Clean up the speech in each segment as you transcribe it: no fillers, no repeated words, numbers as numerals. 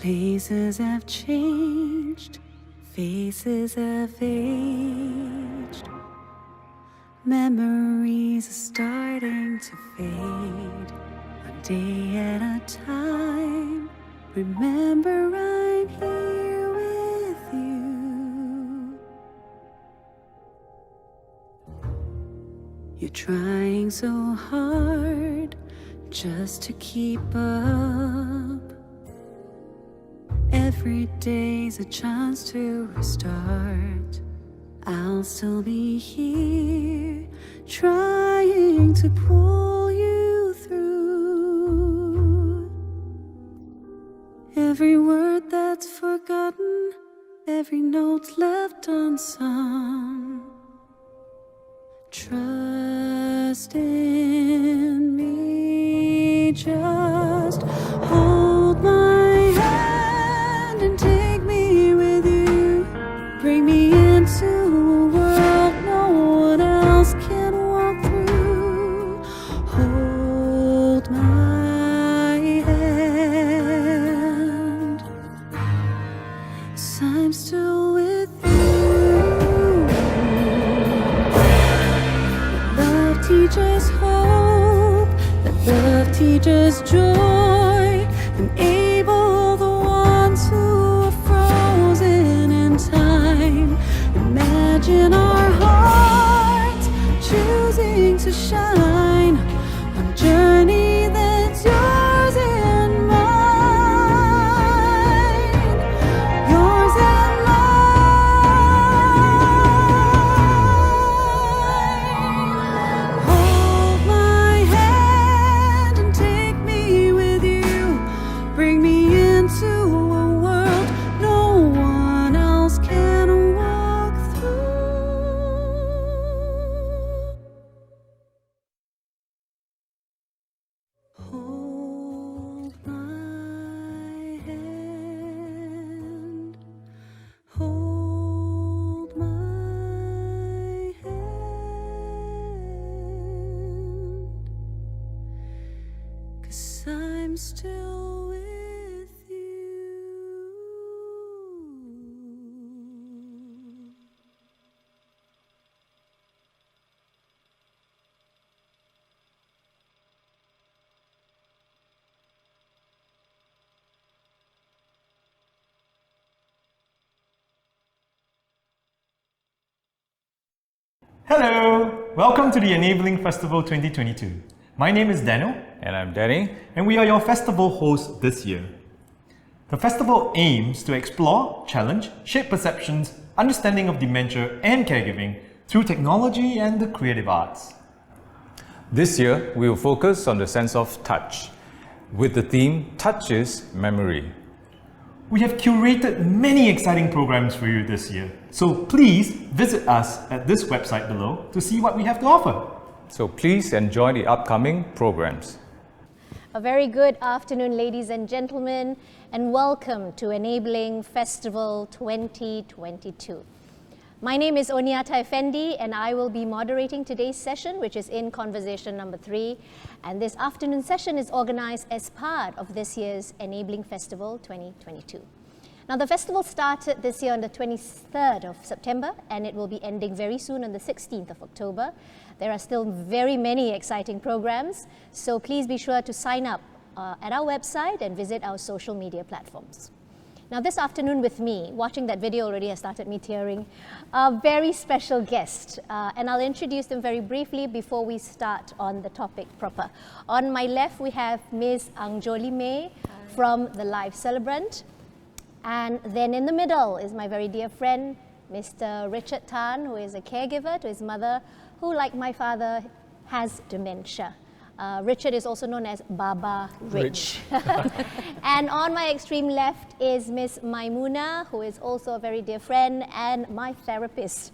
Places have changed, faces have aged. Memories are starting to fade, one day at a time. Remember, I'm here with you. You're trying so hard just to keep up. Every day's a chance to restart. I'll still be here, trying to pull you through. Every word that's forgotten, every note left unsung. Trust in me, just hold my hand and take me with you. Bring me into a world no one else can walk through. Hold my hand, 'cause I'm still with you. Love teaches hope, that love teaches joy. Enable the ones who are frozen in time. Imagine our hearts choosing to shine on a journey that's yours and mine. Yours and mine. Hold my hand and take me with you. Bring me into a world no one else can walk through. Hold my hand. Hold my hand. 'Cause I'm still with you. Hello! Welcome to the Enabling Festival 2022. My name is Daniel, And I'm Danny. and we are your festival hosts this year. The festival aims to explore, challenge, shape perceptions, understanding of dementia and caregiving through technology and the creative arts. This year, we will focus on the sense of touch, with the theme Touch is Memory. We have curated many exciting programs for you this year, so please visit us at this website below to see what we have to offer. So please enjoy the upcoming programs. A very good afternoon, ladies and gentlemen, and welcome to Enabling Festival 2022. My name is Oniatta Effendi, and I will be moderating today's session, which is in conversation number 3. And this afternoon session is organized as part of this year's Enabling Festival 2022. Now, the festival started this year on the 23rd of September, and it will be ending very soon on the 16th of October. There are still very many exciting programs, so please be sure to sign up at our website and visit our social media platforms. Now, this afternoon with me, watching that video already has started me tearing, a very special guest, and I'll introduce them very briefly before we start on the topic proper. On my left, we have Ms. Angjolie Mei from the Life Celebrant. And then in the middle is my very dear friend, Mr. Richard Tan, who is a caregiver to his mother, who, like my father, has dementia. Richard is also known as Baba Rich. And on my extreme left is Miss Maimuna, who is also a very dear friend and my therapist.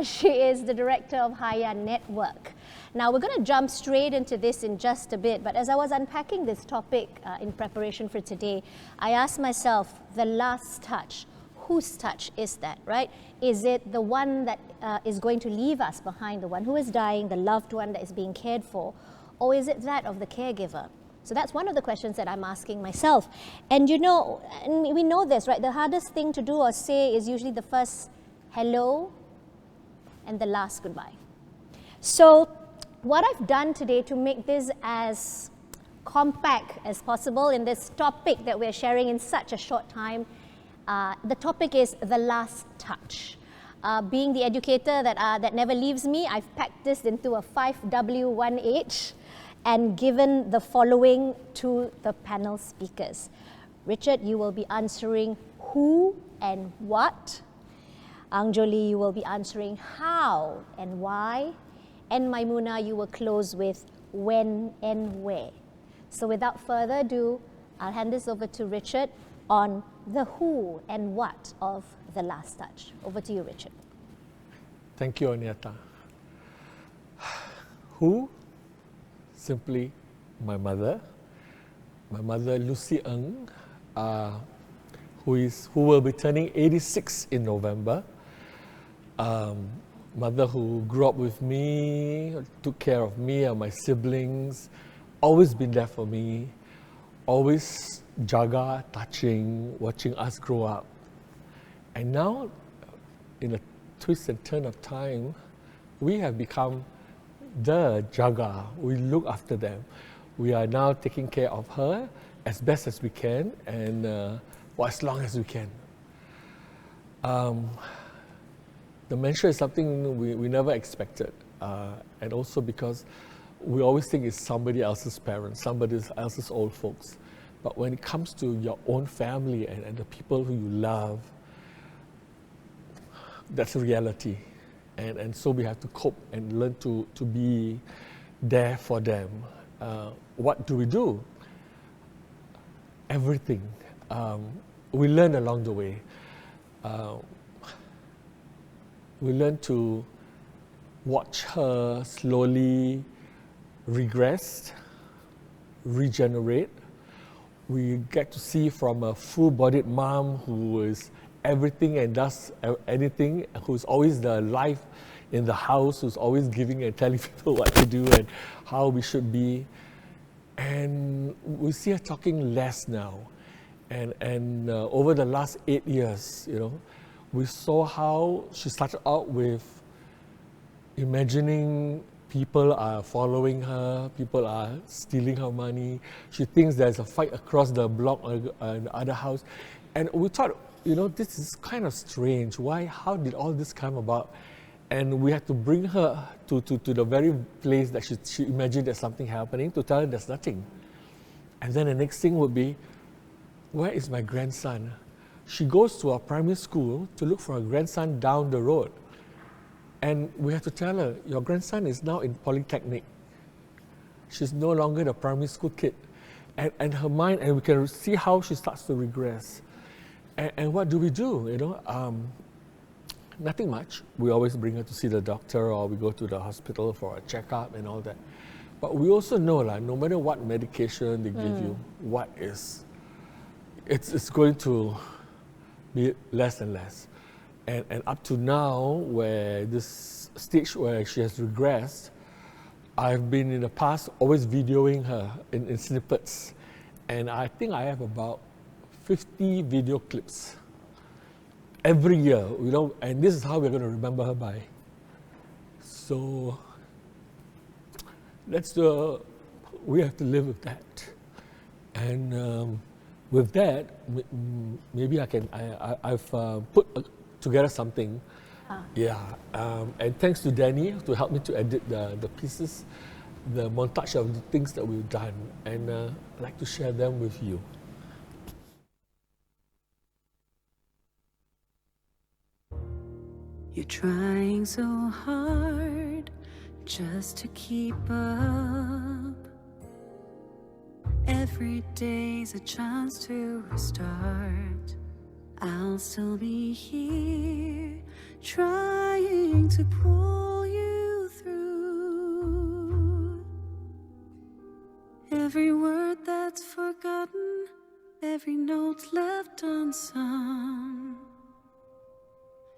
She is the director of Haya Network. Now, we're going to jump straight into this in just a bit, but as I was unpacking this topic in preparation for today, I asked myself, the last touch, whose touch is that, right? Is it the one that is going to leave us behind, the one who is dying, the loved one that is being cared for, or is it that of the caregiver? So that's one of the questions that I'm asking myself. And you know, and we know this, right? The hardest thing to do or say is usually the first hello and the last goodbye. So what I've done today to make this as compact as possible in this topic that we're sharing in such a short time, the topic is the last touch. Being the educator that never leaves me, I've packed this into a 5W1H and given the following to the panel speakers. Richard, you will be answering who and what. Angjolie, you will be answering how and why. And Maimuna, you will close with when and where. So without further ado, I'll hand this over to Richard on the who and what of the last touch. Over to you, Richard. Thank you, Oniatta. Who? Simply my mother Lucy Ng, who will be turning 86 in November. Mother who grew up with me, took care of me and my siblings, always been there for me, always jaga, touching, watching us grow up. And now, in a twist and turn of time, we have become the jaga. We look after them. We are now taking care of her as best as we can and for as long as we can. Dementia is something we never expected, and also because we always think it's somebody else's parents, somebody else's old folks. But when it comes to your own family and the people who you love, that's a reality. And so we have to cope and learn to be there for them. What do? Everything. We learn along the way. We learn to watch her slowly regress, regenerate. We get to see from a full-bodied mom who is everything and does anything, who's always the life in the house, who's always giving and telling people what to do and how we should be. And we see her talking less now. And over the last 8 years, you know, we saw how she started out with imagining people are following her, people are stealing her money. She thinks there's a fight across the block or the other house. And we thought, you know, this is kind of strange. Why? How did all this come about? And we had to bring her to the very place that she imagined there's something happening, to tell her there's nothing. And then the next thing would be, where is my grandson? She goes to a primary school to look for her grandson down the road. And we had to tell her, your grandson is now in Polytechnic. She's no longer the primary school kid. And her mind, and we can see how she starts to regress. And what do? You know, nothing much. We always bring her to see the doctor, or we go to the hospital for a checkup and all that. But we also know, like, no matter what medication they give you, it's going to be less and less. And up to now, where this stage where she has regressed, I've been in the past always videoing her in snippets. And I think I have about 50 video clips every year, you know, and this is how we're going to remember her by. So we have to live with that. And with that, maybe I've put together something. Yeah, and thanks to Danny to help me to edit the pieces, the montage of the things that we've done, and I'd like to share them with you. You're trying so hard just to keep up. Every day's a chance to restart. I'll still be here, trying to pull you through. Every word that's forgotten, every note left unsung.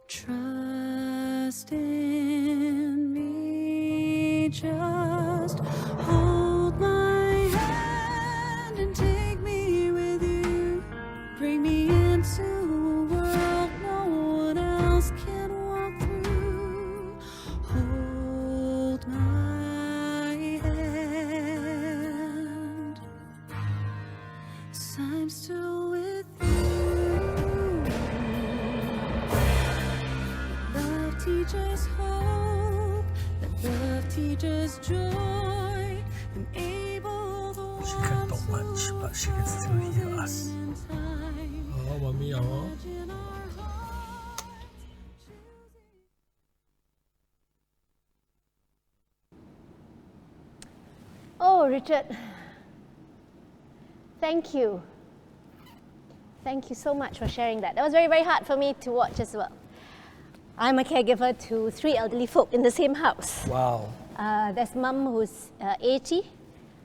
Trust in me, just hold my hand. I'm still with you. Love teaches hope, that love teaches joy, enable the She can't talk much, but she can still hear us. Oh, mommy, oh. Oh, Richard, thank you. Thank you so much for sharing that. That was very, very hard for me to watch as well. I'm a caregiver to 3 elderly folk in the same house. Wow. There's mum who's 80,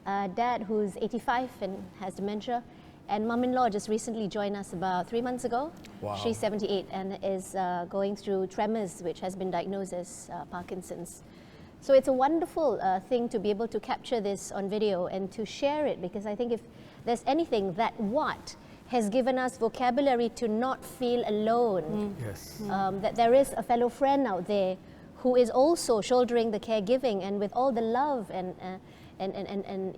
dad who's 85 and has dementia, and mum-in-law just recently joined us about 3 months ago. Wow. She's 78 and is going through tremors, which has been diagnosed as Parkinson's. So it's a wonderful thing to be able to capture this on video and to share it, because I think if there's anything that has given us vocabulary to not feel alone, Yes. that there is a fellow friend out there who is also shouldering the caregiving, and with all the love and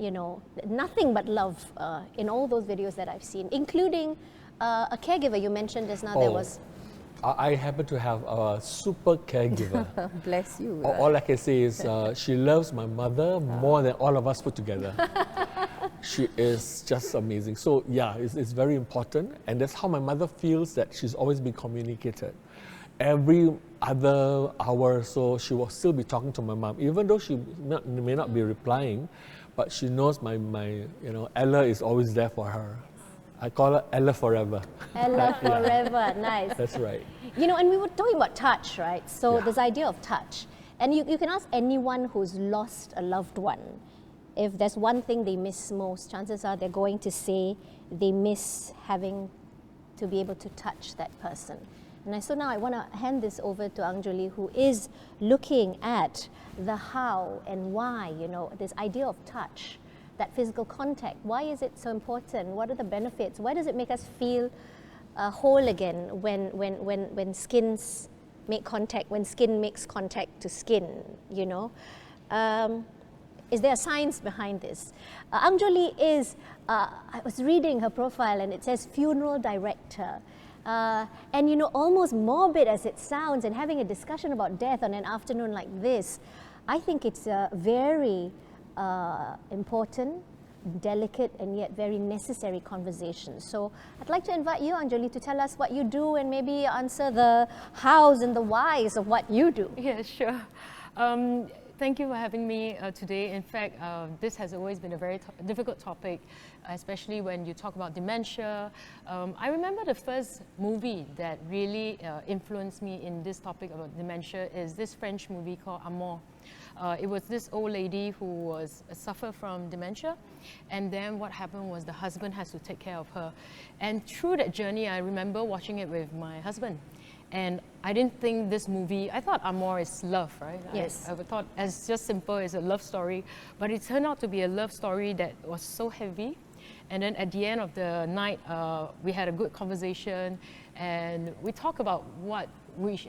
you know, nothing but love in all those videos that I've seen, including a caregiver you mentioned just now. There was. I happen to have a super caregiver. Bless you. All I can say is she loves my mother more than all of us put together. She is just amazing. So yeah, it's very important, and that's how my mother feels that she's always been communicated. Every other hour or so, she will still be talking to my mom, even though she may not be replying, but she knows my you know, Ella is always there for her. I call her Ella forever. Ella forever, nice. That's right. You know, and we were talking about touch, right? So this idea of touch. And you can ask anyone who's lost a loved one, if there's one thing they miss most, chances are they're going to say they miss having to be able to touch that person. And so now I want to hand this over to Angjolie, who is looking at the how and why, you know, this idea of touch, that physical contact. Why is it so important? What are the benefits? Why does it make us feel whole again when skins make contact, when skin makes contact to skin, you know? Is there a science behind this? Angjolie is, I was reading her profile and it says funeral director. And you know, almost morbid as it sounds, and having a discussion about death on an afternoon like this, I think it's a very important, delicate, and yet very necessary conversation. So I'd like to invite you, Angjolie, to tell us what you do and maybe answer the hows and the whys of what you do. Yeah, sure. Thank you for having me today. In fact, this has always been a very difficult topic, especially when you talk about dementia. I remember the first movie that really influenced me in this topic about dementia is this French movie called Amour. It was this old lady who was suffered from dementia, and then what happened was the husband has to take care of her. And through that journey, I remember watching it with my husband. And I didn't think this movie, I thought Amour is love, right? Yes. I thought as just simple as a love story, but it turned out to be a love story that was so heavy. And then at the end of the night, we had a good conversation, and we talked about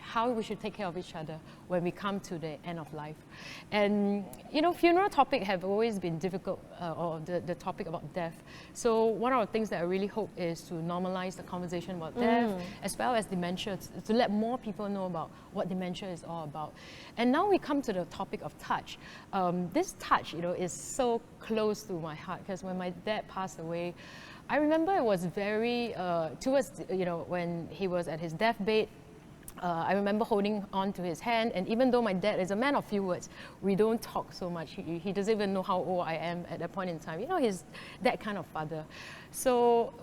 how we should take care of each other when we come to the end of life. And you know, funeral topic have always been difficult, or the topic about death. So one of the things that I really hope is to normalize the conversation about death, as well as dementia, to let more people know about what dementia is all about. And now we come to the topic of touch. This touch, you know, is so close to my heart, because when my dad passed away, I remember it was very, towards, you know, when he was at his deathbed, I remember holding on to his hand, and even though my dad is a man of few words, we don't talk so much. He doesn't even know how old I am at that point in time. You know, he's that kind of father. So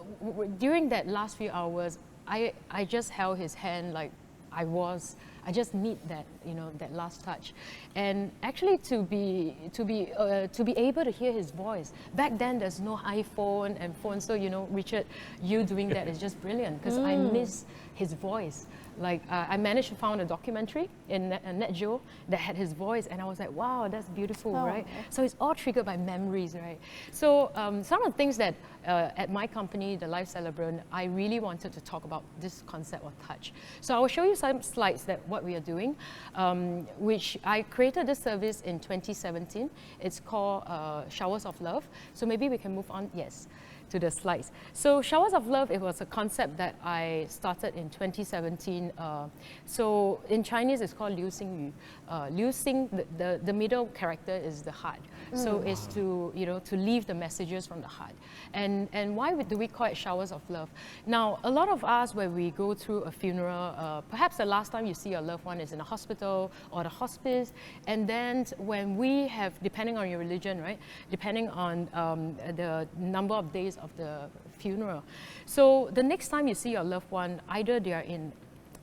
during that last few hours, I just held his hand like I just need that, you know, that last touch. And actually to be able to hear his voice. Back then there's no iPhone and phone, so you know, Richard, you doing that is just brilliant, because I miss his voice. Like I managed to find a documentary in Net Geo that had his voice, and I was like, wow, that's beautiful, right? So it's all triggered by memories, right? So some of the things that at my company, the Life Celebrant, I really wanted to talk about this concept of touch. So I will show you some slides that what we are doing, which I created this service in 2017. It's called Showers of Love. So maybe we can move on, yes, to the slides. So Showers of Love, it was a concept that I started in 2017. So in Chinese, it's called Liu Xing Yu. Liu Xing, the middle character is the heart. So it's to, to leave the messages from the heart. And why do we call it Showers of Love? Now, a lot of us, when we go through a funeral, perhaps the last time you see your loved one is in a hospital or the hospice. And then when we have, depending on your religion, right? Depending on the number of days of the funeral. So the next time you see your loved one, either they are in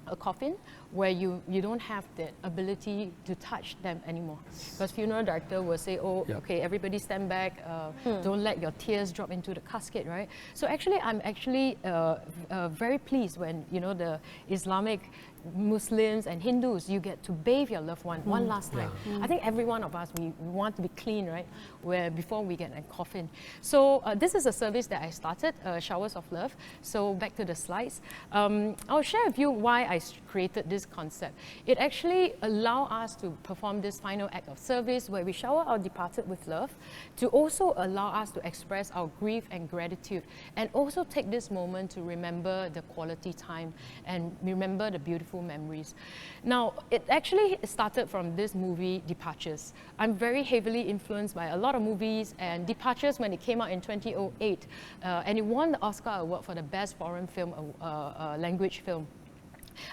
a coffin where you don't have the ability to touch them anymore. Because funeral director will say, oh, okay, everybody stand back, don't let your tears drop into the casket, right? So actually, I'm actually very pleased when, the Islamic Muslims and Hindus, you get to bathe your loved one one last time. I think every one of us, we want to be clean, right? Before we get a coffin. So this is a service that I started, Showers of Love. So back to the slides. I'll share with you why I created this concept. It actually allows us to perform this final act of service where we shower our departed with love, to also allow us to express our grief and gratitude, and also take this moment to remember the quality time and remember the beautiful memories. Now, it actually started from this movie, Departures. I'm very heavily influenced by a lot of movies, and Departures, when it came out in 2008, and it won the Oscar Award for the Best Foreign Film Language Film.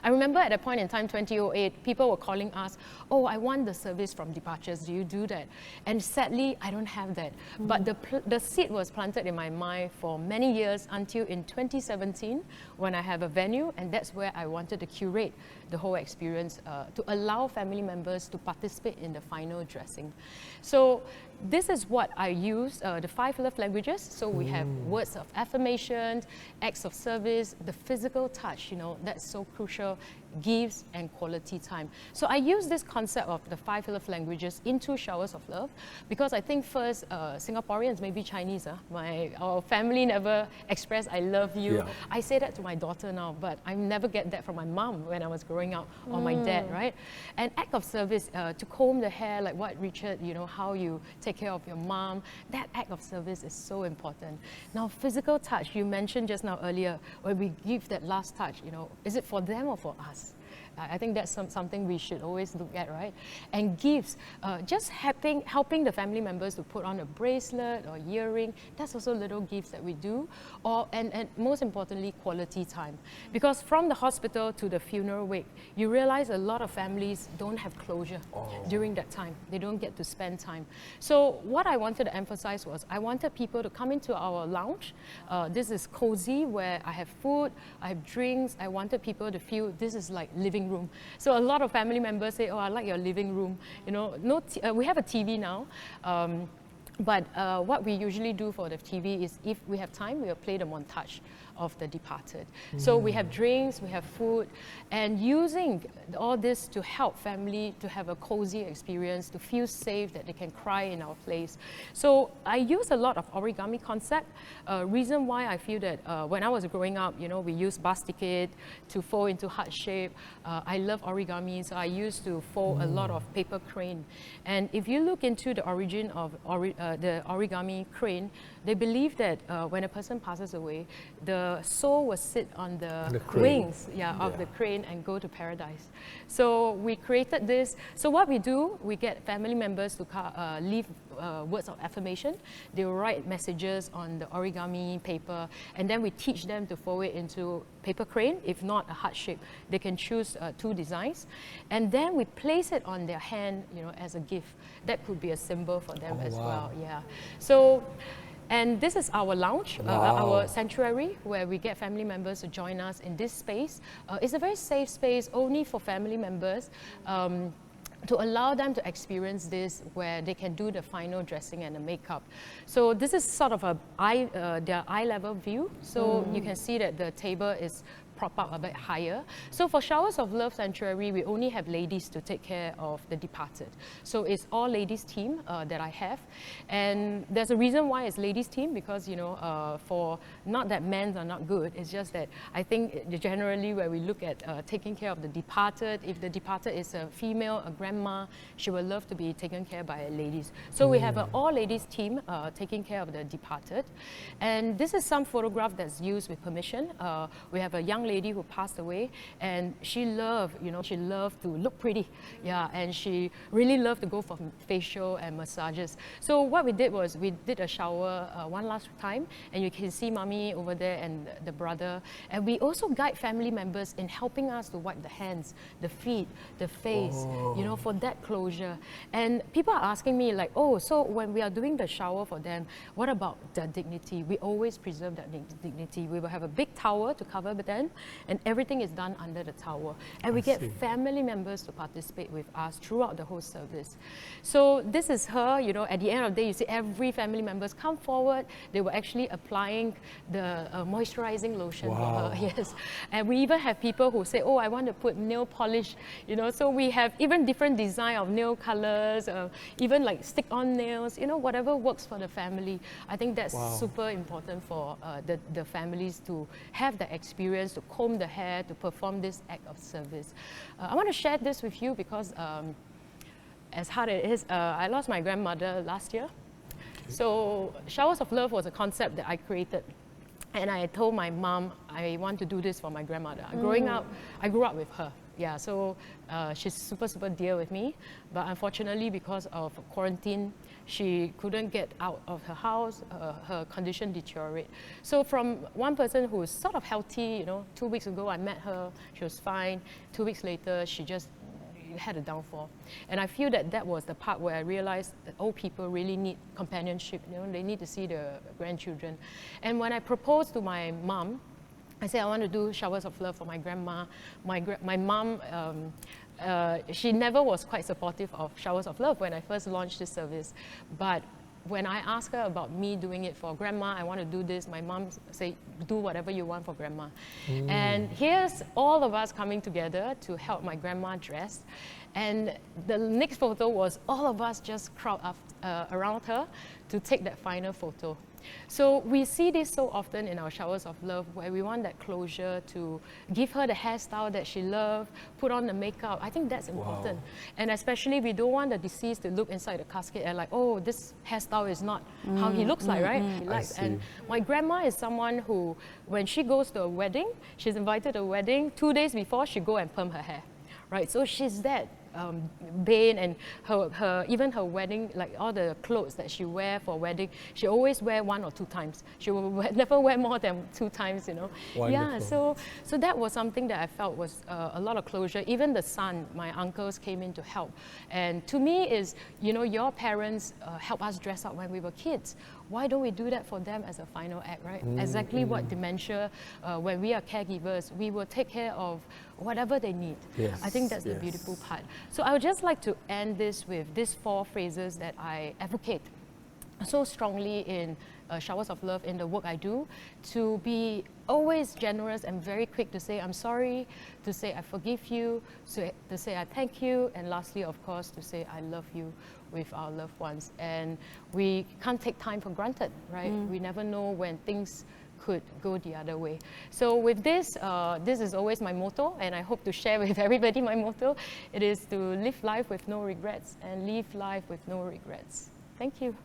I remember at a point in time, 2008, people were calling us, oh, I want the service from Departures, do you do that? And sadly, I don't have that. But the seed was planted in my mind for many years until in 2017, when I have a venue, and that's where I wanted to curate the whole experience to allow family members to participate in the final dressing. So this is what I use, the 5 love languages. So we have words of affirmation, acts of service, the physical touch, that's so crucial, gifts and quality time. So I use this concept of the 5 love languages into Showers of Love because I think first, Singaporeans, maybe Chinese, our family never expressed I love you. Yeah. I say that to my daughter now, but I never get that from my mom when I was growing up, or my dad, right? And act of service, to comb the hair, like what Richard, how you take care of your mom, that act of service is so important. Now, physical touch, you mentioned just now earlier, when we give that last touch, is it for them or for us? I think that's something we should always look at, right? And gifts, just helping the family members to put on a bracelet or earring, that's also little gifts that we do. And most importantly, quality time. Because from the hospital to the funeral wake, you realize a lot of families don't have closure during that time. They don't get to spend time. So what I wanted to emphasize was I wanted people to come into our lounge. This is cozy, where I have food, I have drinks. I wanted people to feel this is like living room. So a lot of family members say, oh, I like your living room. We have a TV now. But what we usually do for the TV is, if we have time, we'll play the montage of the departed. So we have drinks, we have food, and using all this to help family to have a cozy experience, to feel safe, that they can cry in our place. So I use a lot of origami concept. Reason why I feel that when I was growing up, we used basket to fold into heart shape. I love origami, so I used to fold a lot of paper crane. And if you look into the origin of the origami crane, they believe that when a person passes away, the soul will sit on the wings of the crane and go to paradise. So we created this. So what we do, we get family members to leave words of affirmation. They will write messages on the origami paper, and then we teach them to fold it into paper crane. If not a heart shape, they can choose 2 designs, and then we place it on their hand, as a gift. That could be a symbol for them as well. Yeah. So. And this is our lounge, our sanctuary, where we get family members to join us in this space. It's a very safe space, only for family members, to allow them to experience this, where they can do the final dressing and the makeup. So this is sort of their eye level view. So you can see that the table is prop up a bit higher. So for Showers of Love Sanctuary, we only have ladies to take care of the departed. So it's all ladies team that I have. And there's a reason why it's ladies team, because, you know, for not that men are not good, it's just that I think generally where we look at taking care of the departed, if the departed is a female, a grandma, she will love to be taken care by ladies. So we have an all ladies team taking care of the departed. And this is some photograph that's used with permission. We have a young lady who passed away, and she loved, you know, she loved to look pretty. Yeah, and she really loved to go for facial and massages. So what we did was we did a shower one last time, and you can see mommy over there and the brother. And we also guide family members in helping us to wipe the hands, the feet, the face, you know, for that closure. And people are asking me like, oh, so when we are doing the shower for them, what about their dignity? We always preserve that dignity. We will have a big towel to cover them, and everything is done under the towel. And we get family members to participate with us throughout the whole service. So this is her, you know, at the end of the day, you see every family members come forward. They were actually applying the moisturizing lotion for her, yes. And we even have people who say, oh, I want to put nail polish, you know, so we have even different design of nail colors, even like stick-on nails, you know, whatever works for the family. I think that's super important for the families to have the experience, to comb the hair, to perform this act of service. I want to share this with you because as hard as it is, I lost my grandmother last year. So Showers of Love was a concept that I created. And I told my mom, I want to do this for my grandmother. Growing up, I grew up with her. Yeah, so she's super, super dear with me. But unfortunately, because of quarantine, she couldn't get out of her house. Her condition deteriorated. So from one person who was sort of healthy, you know, 2 weeks ago I met her, she was fine. 2 weeks later, she just had a downfall. And I feel that that was the part where I realized that old people really need companionship, you know, they need to see the grandchildren. And when I proposed to my mom, I said I want to do Showers of Love for my grandma. My mom, she never was quite supportive of Showers of Love when I first launched this service. But when I asked her about me doing it for grandma, I want to do this, my mom said, do whatever you want for grandma. And here's all of us coming together to help my grandma dress. And the next photo was all of us just crowd up around her to take that final photo. So we see this so often in our Showers of Love, where we want that closure, to give her the hairstyle that she loved, put on the makeup. I think that's important. And especially we don't want the deceased to look inside the casket and like, oh, this hairstyle is not how he looks like, right? He likes. And my grandma is someone who, when she goes to a wedding, she's invited to a wedding, 2 days before she go and perm her hair, right? So she's that. Bane, and even her wedding, like all the clothes that she wear for wedding, she always wear 1 or 2 times. She will never wear more than 2 times, you know. Wonderful. Yeah, so that was something that I felt was a lot of closure. Even the son, my uncles came in to help. And to me is, you know, your parents help us dress up when we were kids. Why don't we do that for them as a final act, right? Exactly what dementia, when we are caregivers, we will take care of whatever they need. Yes, I think that's the beautiful part. So I would just like to end this with these 4 phrases that I advocate so strongly in Showers of Love in the work I do, to be always generous and very quick to say I'm sorry, to say I forgive you, to say I thank you, and lastly, of course, to say I love you with our loved ones. And we can't take time for granted, right? We never know when things could go the other way. So with this, this is always my motto, and I hope to share with everybody my motto. It is to live life with no regrets and live life with no regrets. Thank you.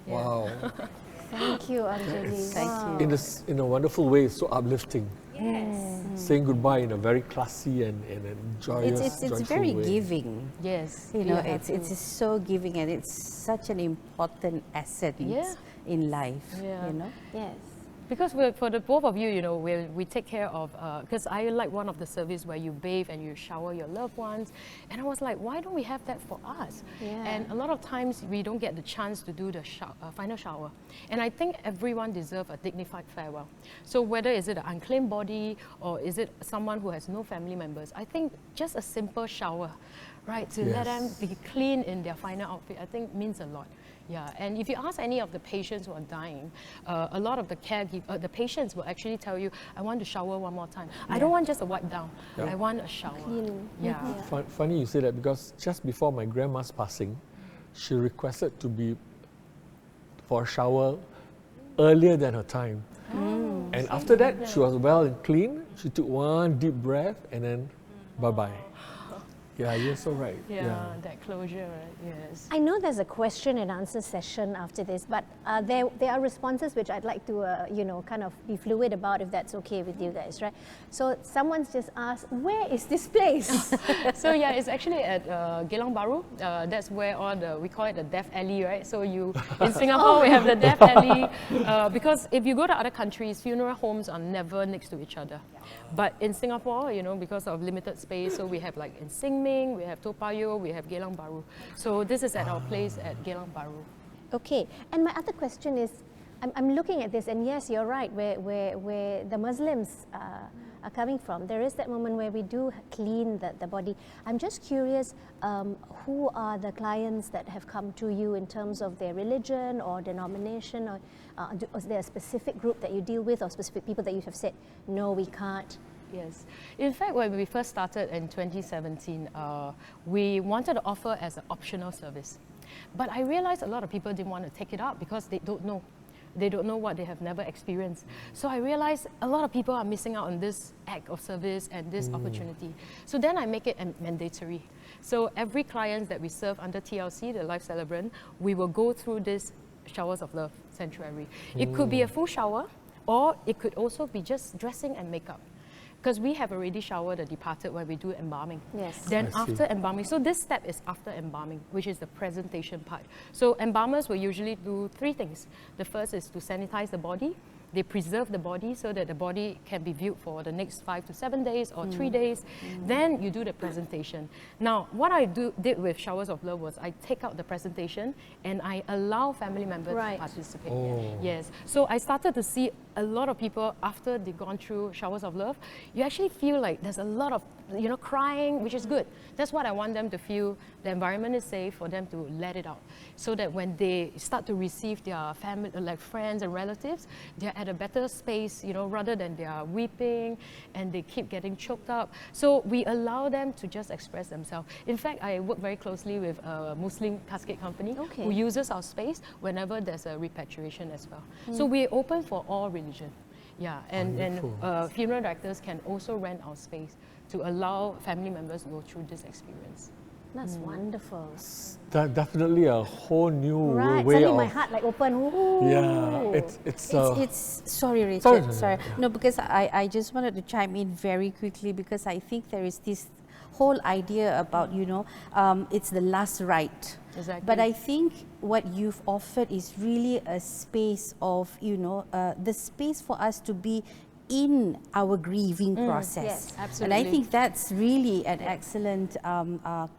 Wow. Thank you, Angjolie. Thank you. In a wonderful way, so uplifting. Yes. Saying goodbye in a very classy and joyous, It's joyful very way. giving. Yes. You know, Yeah. it's so giving, and it's such an important asset in life. Yeah. You know. Yes. Because for the both of you, you know, we take care of, because I like one of the service where you bathe and you shower your loved ones. And I was like, why don't we have that for us? Yeah. And a lot of times we don't get the chance to do the final shower. And I think everyone deserves a dignified farewell. So whether is it an unclaimed body or is it someone who has no family members, I think just a simple shower, right, to let them be clean in their final outfit, I think means a lot. Yeah, and if you ask any of the patients who are dying, a lot of the the patients will actually tell you, I want to shower one more time. I don't want just a wipe down. Yeah. I want a shower. Yeah. Funny you say that, because just before my grandma's passing, she requested to be for a shower earlier than her time. And after that, she was well and clean. She took one deep breath and then bye-bye. Yeah, you're so right. Yeah, that closure, right? Yes. I know there's a question and answer session after this, but there are responses which I'd like to, kind of be fluid about, if that's okay with you guys, right? So someone's just asked, where is this place? So yeah, it's actually at Geylang Bahru. That's where we call it the death alley, right? So in Singapore, we have the death alley. Because if you go to other countries, funeral homes are never next to each other. But in Singapore, because of limited space, so we have like in Singming, we have Toa Payoh, we have Geylang Bahru. So this is at our place at Geylang Bahru. Okay, and my other question is, I'm looking at this, and yes, you're right, where the Muslims are coming from, there is that moment where we do clean the body. I'm just curious, who are the clients that have come to you in terms of their religion or denomination, or is there a specific group that you deal with, or specific people that you have said, no, we can't? Yes. In fact, when we first started in 2017, we wanted to offer as an optional service. But I realized a lot of people didn't want to take it up because they don't know. They don't know what they have never experienced. So I realized a lot of people are missing out on this act of service and this opportunity. So then I make it mandatory. So every client that we serve under TLC, the Life Celebrant, we will go through this Showers of Love sanctuary. It could be a full shower, or it could also be just dressing and makeup. Because we have already showered the departed when we do embalming. Yes. Then after embalming, so this step is after embalming, which is the presentation part. So embalmers will usually do 3 things. The first is to sanitize the body. They preserve the body so that the body can be viewed for the next 5 to 7 days or 3 days. Then you do the presentation. Now, what I did with Showers of Love was I take out the presentation and I allow family members to participate. Yes. So I started to see a lot of people after they've gone through Showers of Love. You actually feel like there's a lot of crying, which is good. That's what I want them to feel. The environment is safe for them to let it out, so that when they start to receive their family, like friends and relatives, they're at a better space, rather than they are weeping and they keep getting choked up. So we allow them to just express themselves. In fact, I work very closely with a Muslim casket company who uses our space whenever there's a repatriation as well. So we're open for all religion. Yeah, and funeral directors can also rent our space to allow family members to go through this experience. That's wonderful. Definitely a whole new way Suddenly of... my heart like open. Ooh. Yeah, It's sorry, Richard. Sorry. No, because I just wanted to chime in very quickly, because I think there is this whole idea about it's the last rite. Exactly. But I think what you've offered is really a space of the space for us to be in our grieving process. Yes, absolutely. And I think that's really an excellent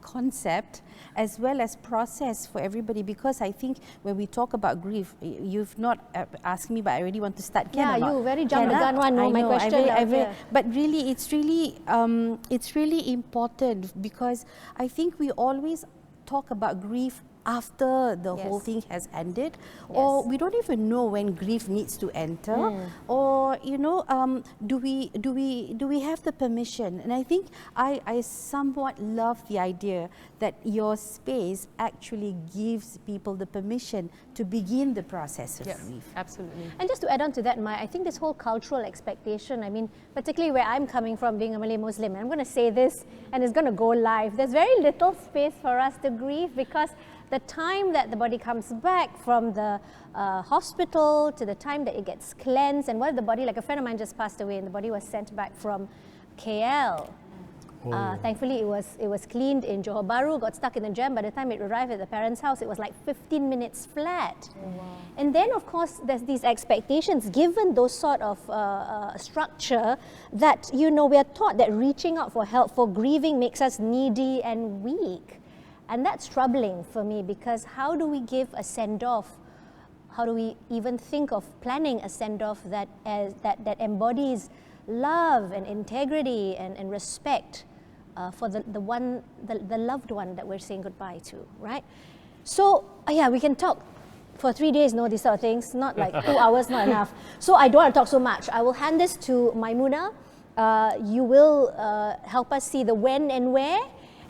concept, as well as process for everybody, because I think when we talk about grief, you've not asked me, but I already want to start. Yeah, you very jump the gun one. No, my question. But really, it's really important, because I think we always talk about grief after the whole thing has ended, or we don't even know when grief needs to enter, or do we have the permission? And I think I somewhat love the idea that your space actually gives people the permission to begin the process of grief. Absolutely. And just to add on to that, Mai, I think this whole cultural expectation, I mean, particularly where I'm coming from, being a Malay Muslim, and I'm going to say this and it's going to go live, there's very little space for us to grieve, because the time that the body comes back from the hospital to the time that it gets cleansed, and what the body, like a friend of mine just passed away and the body was sent back from KL. Thankfully, it was cleaned in Johor Bahru, got stuck in the jam. By the time it arrived at the parents' house, it was like 15 minutes flat. And then, of course, there's these expectations, given those sort of structure, that, we are taught that reaching out for help for grieving makes us needy and weak. And that's troubling for me, because how do we give a send-off? How do we even think of planning a send-off that embodies love and integrity and respect for the loved one that we're saying goodbye to, right? So, we can talk for 3 days, no, these sort of things, not like 2 hours, not enough. So I don't want to talk so much. I will hand this to Maimuna. You will help us see the when and where,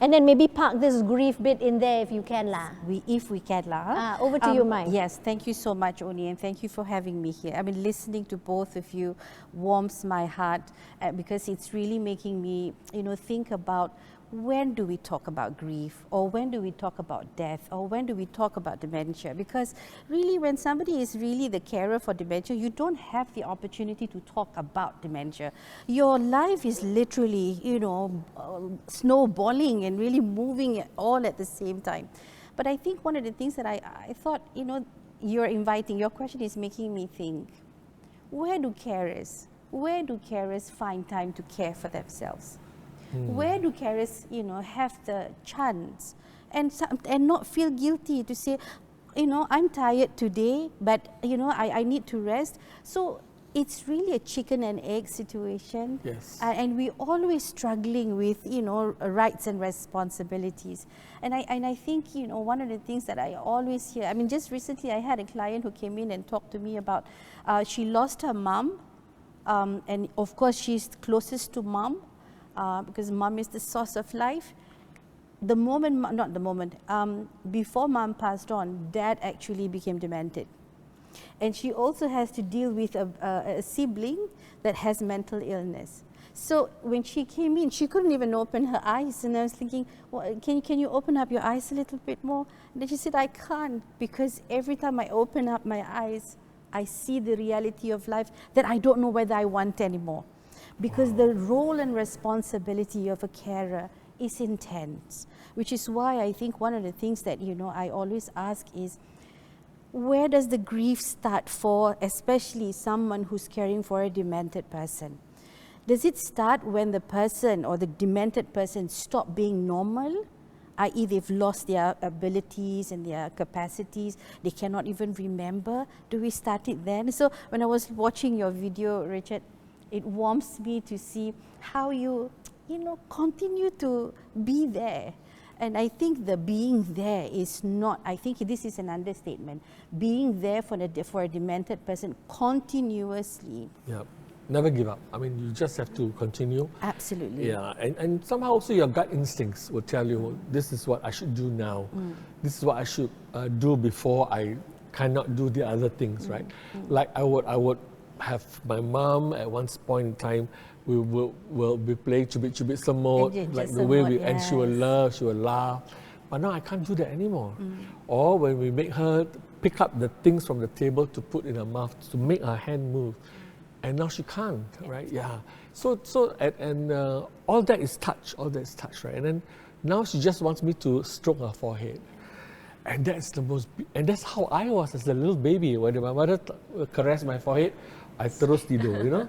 and then maybe park this grief bit in there if you can lah. If we can lah. Over to you, Mai. Yes, thank you so much, Oni, and thank you for having me here. I mean, listening to both of you warms my heart because it's really making me, think about when do we talk about grief, or when do we talk about death, or when do we talk about dementia? Because really, when somebody is really the carer for dementia, you don't have the opportunity to talk about dementia. Your life is literally, snowballing and really moving all at the same time. But I think one of the things that I thought, you're inviting, your question is making me think, where do carers find time to care for themselves? Where do carers, have the chance and not feel guilty to say, I'm tired today, but I need to rest. So it's really a chicken and egg situation. Yes. And we're always struggling with, rights and responsibilities. And I think, one of the things that I always hear, I mean, just recently I had a client who came in and talked to me about, she lost her mom, and of course she's closest to mom, because mom is the source of life. Before mom passed on, dad actually became demented. And she also has to deal with a sibling that has mental illness. So when she came in, she couldn't even open her eyes. And I was thinking, well, can you open up your eyes a little bit more? And then she said, I can't, because every time I open up my eyes, I see the reality of life that I don't know whether I want anymore. Because the role and responsibility of a carer is intense, which is why I think one of the things that, I always ask is, where does the grief start for, especially someone who's caring for a demented person? Does it start when the person or the demented person stop being normal, i.e. they've lost their abilities and their capacities, they cannot even remember? Do we start it then? So when I was watching your video, Richard, it warms me to see how you, continue to be there. And I think the being there is not, I think this is an understatement, being there for a demented person continuously. Yeah, never give up. I mean, you just have to continue. Absolutely. Yeah, and somehow also your gut instincts will tell you, this is what I should do now. This is what I should do before I cannot do the other things, right? Like I would have my mom at one point in time, we will be playing chubit semut, like the way we, and she will laugh. But now I can't do that anymore. Or when we make her pick up the things from the table to put in her mouth, to make her hand move. And now she can't, right? Yeah. So all that is touch, right? And then now she just wants me to stroke her forehead. And that's and that's how I was as a little baby. When my mother caressed my forehead, I terus tidur,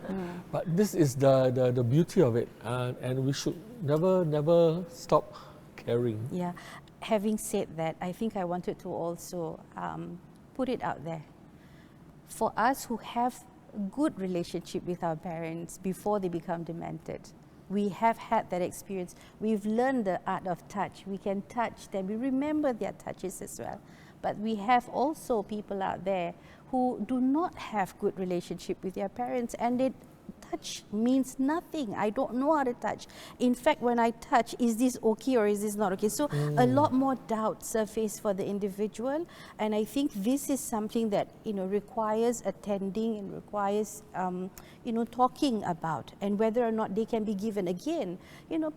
But this is the beauty of it, and we should never stop caring. Yeah. Having said that, I think I wanted to also put it out there. For us who have good relationship with our parents before they become demented, we have had that experience. We've learned the art of touch. We can touch them. We remember their touches as well. But we have also people out there who do not have good relationship with their parents, and touch means nothing. I don't know how to touch. In fact, when I touch, is this okay or is this not okay? So a lot more doubt surface for the individual, and I think this is something that requires attending and requires talking about, and whether or not they can be given again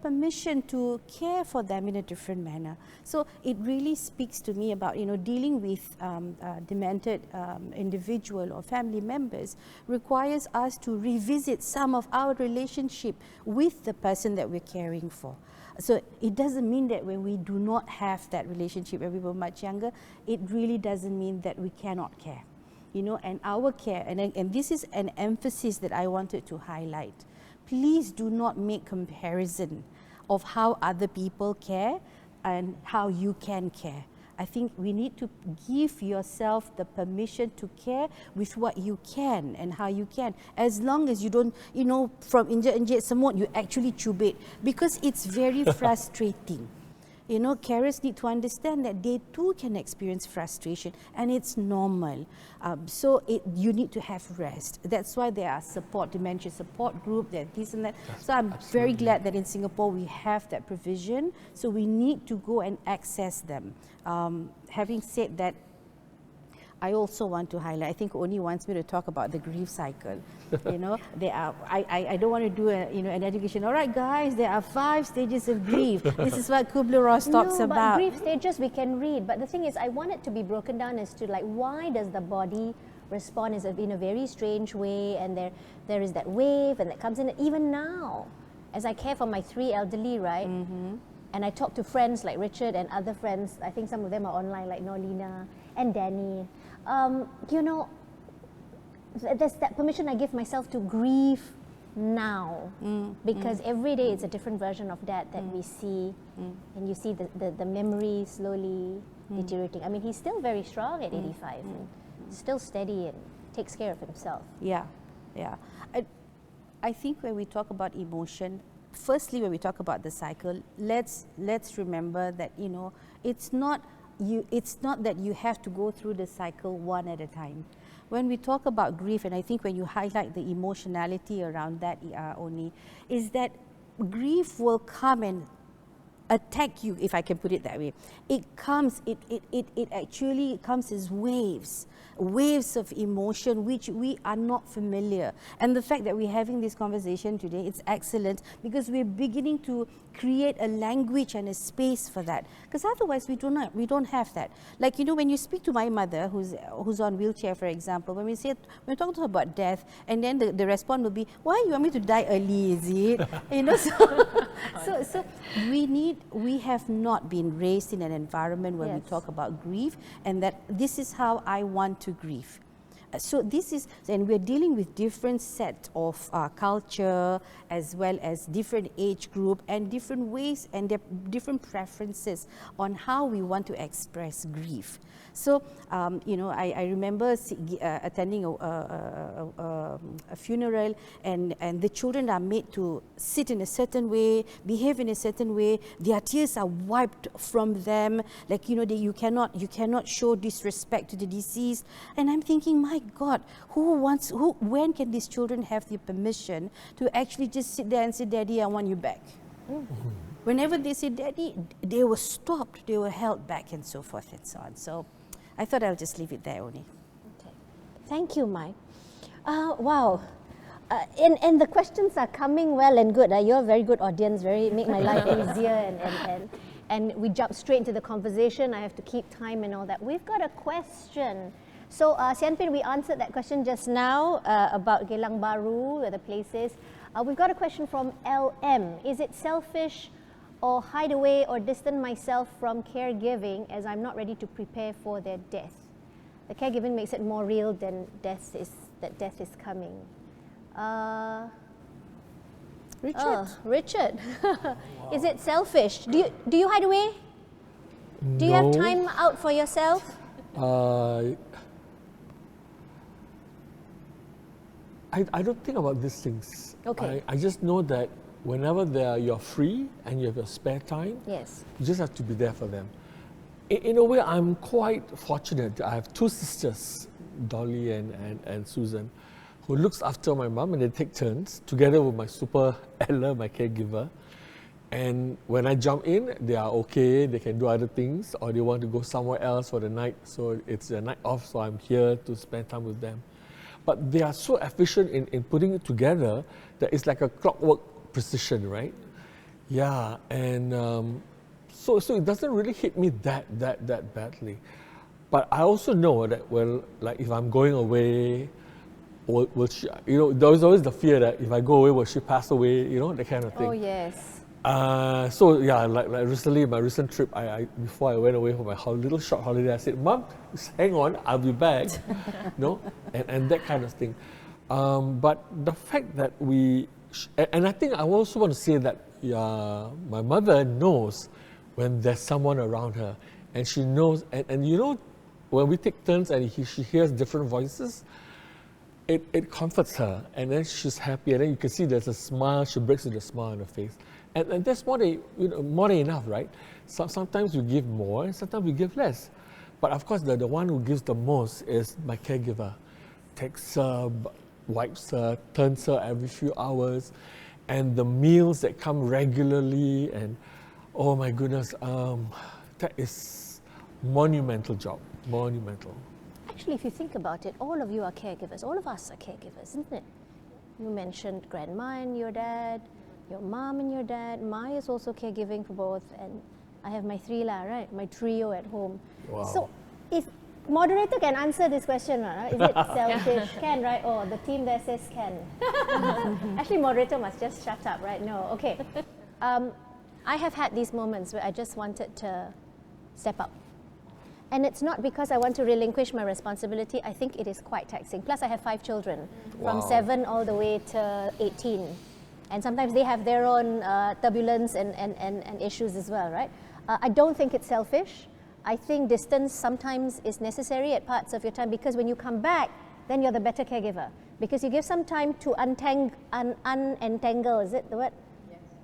permission to care for them in a different manner. So it really speaks to me about dealing with demented individual or family members requires us to revisit some of our relationship with the person that we're caring for. So it doesn't mean that when we do not have that relationship when we were much younger, it really doesn't mean that we cannot care. And our care, and this is an emphasis that I wanted to highlight. Please do not make comparison of how other people care and how you can care. I think we need to give yourself the permission to care with what you can and how you can. As long as you don't, from injek semut, you actually cubit, because it's very frustrating. carers need to understand that they too can experience frustration, and it's normal. So you need to have rest. That's why there are dementia support group, there this and that. So I'm very glad that in Singapore we have that provision. So we need to go and access them. Having said that, I also want to highlight, I think Oni wants me to talk about the grief cycle. There are, I don't want to do an education. All right, guys, there are 5 stages of grief. This is what Kubler-Ross talks about. But grief stages we can read. But the thing is, I want it to be broken down as to like, why does the body respond in a very strange way? And there is that wave and that comes in. Even now, as I care for my 3 elderly, right? And I talk to friends like Richard and other friends. I think some of them are online, like Norlina and Danny. There's that permission I give myself to grieve now, because every day it's a different version of that we see, and you see the memory slowly deteriorating. I mean, he's still very strong at 85, and still steady and takes care of himself. Yeah. I think when we talk about emotion, firstly, when we talk about the cycle, let's remember that it's not that you have to go through the cycle one at a time. When we talk about grief, and I think when you highlight the emotionality around that, Oni, is that grief will come and attack you, if I can put it that way. It actually comes as waves of emotion which we are not familiar. And the fact that we're having this conversation today, it's excellent, because we're beginning to create a language and a space for that. Because otherwise we don't have that. Like, when you speak to my mother who's on wheelchair, for example, when we talk to her about death, and then the response will be, why you want me to die early, is it? So we have not been raised in an environment where we talk about grief, and that this is how I want to grieve. So and we're dealing with different set of culture, as well as different age group, and different ways and their different preferences on how we want to express grief. So, I remember attending a funeral, and the children are made to sit in a certain way, behave in a certain way. Their tears are wiped from them. Like, you cannot show disrespect to the deceased. And I'm thinking, my God, when can these children have the permission to actually just sit there and say, Daddy, I want you back? Whenever they say Daddy, they were stopped, they were held back, and so forth and so on. So I thought I'll just leave it there, Oni. Okay. Thank you, Mai. Wow. And the questions are coming well and good. You're a very good audience, make my life easier, and we jump straight into the conversation. I have to keep time and all that. We've got a question. So, Sian Pin, we answered that question just now about Geylang Baru, where the place is. We've got a question from LM. Is it selfish or hide away or distance myself from caregiving as I'm not ready to prepare for their death? The caregiving makes it more real than death is coming. Richard. Is it selfish? Do you hide away? Do you have time out for yourself? I don't think about these things. Okay. I just know that whenever you're free and you have your spare time, Yes. you just have to be there for them. In a way, I'm quite fortunate. I have 2 sisters, Dolly and Susan, who looks after my mum, and they take turns together with my super Ella, my caregiver. And when I jump in, they are okay, they can do other things, or they want to go somewhere else for the night. So it's a night off, so I'm here to spend time with them. But they are so efficient in putting it together that it's like a clockwork precision, right? Yeah, and so it doesn't really hit me that badly. But I also know that, well, like if I'm going away, will she, there's always the fear that if I go away, will she pass away, that kind of thing. Oh, yes. So yeah, like recently, my recent trip, before I went away for my little short holiday, I said, Mom, just hang on, I'll be back, and that kind of thing. But the fact that and I think I also want to say that my mother knows when there's someone around her, and she knows, and when we take turns and she hears different voices, it comforts her, and then she's happy, and then you can see there's a smile, she breaks into a smile on her face. And that's more than, more than enough, right? Sometimes you give more, and sometimes you give less. But of course, the one who gives the most is my caregiver. Takes her, wipes her, turns her every few hours, and the meals that come regularly, and oh my goodness, that is monumental job, monumental. Actually, if you think about it, all of you are caregivers. All of us are caregivers, isn't it? You mentioned grandma and your dad, your mom and your dad. Mai is also caregiving for both, and I have my three right? My trio at home. Wow. So, if moderator can answer this question, right? Is it selfish? Can, right? Oh, the team there says can. Actually, moderator must just shut up, right? No, okay. I have had these moments where I just wanted to step up. And it's not because I want to relinquish my responsibility. I think it is quite taxing. Plus, I have 5 children, from 7 all the way to 18. And sometimes they have their own turbulence and issues as well, right? I don't think it's selfish. I think distance sometimes is necessary at parts of your time, because when you come back, then you're the better caregiver. Because you give some time to unentangle, is it the word?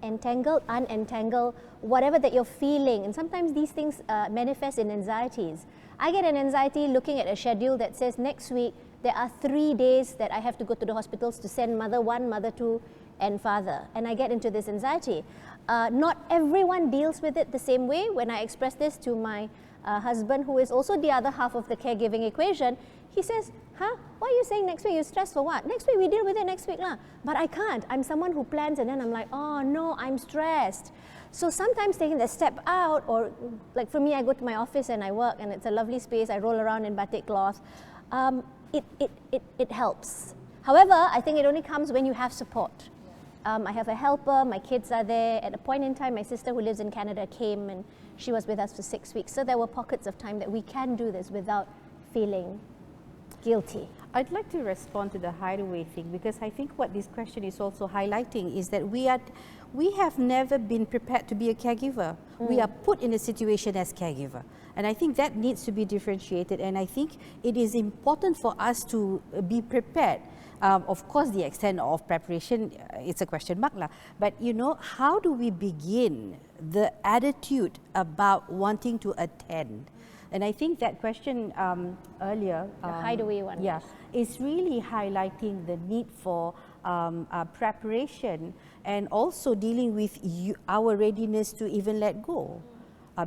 Entangle, unentangle, whatever that you're feeling. And sometimes these things manifest in anxieties. I get an anxiety looking at a schedule that says next week there are 3 days that I have to go to the hospitals to send mother 1, mother 2, and father. And I get into this anxiety. Not everyone deals with it the same way. When I express this to my husband, who is also the other half of the caregiving equation, he says, huh? Why are you saying next week? You're stressed for what? Next week, we deal with it next week. Lah. But I can't. I'm someone who plans, and then I'm like, oh no, I'm stressed. So sometimes taking the step out, or like for me, I go to my office and I work, and it's a lovely space. I roll around in batik cloth. It helps. However, I think it only comes when you have support. I have a helper, my kids are there. At a point in time, my sister who lives in Canada came, and she was with us for 6 weeks. So there were pockets of time that we can do this without feeling guilty. I'd like to respond to the hideaway thing, because I think what this question is also highlighting is that we have never been prepared to be a caregiver. We are put in a situation as caregiver. And I think that needs to be differentiated, and I think it is important for us to be prepared. Of course, the extent of preparation, it's a question mark lah. But how do we begin the attitude about wanting to attend? And I think that question earlier, The hideaway one. yeah, is really highlighting the need for preparation, and also dealing with our readiness to even let go,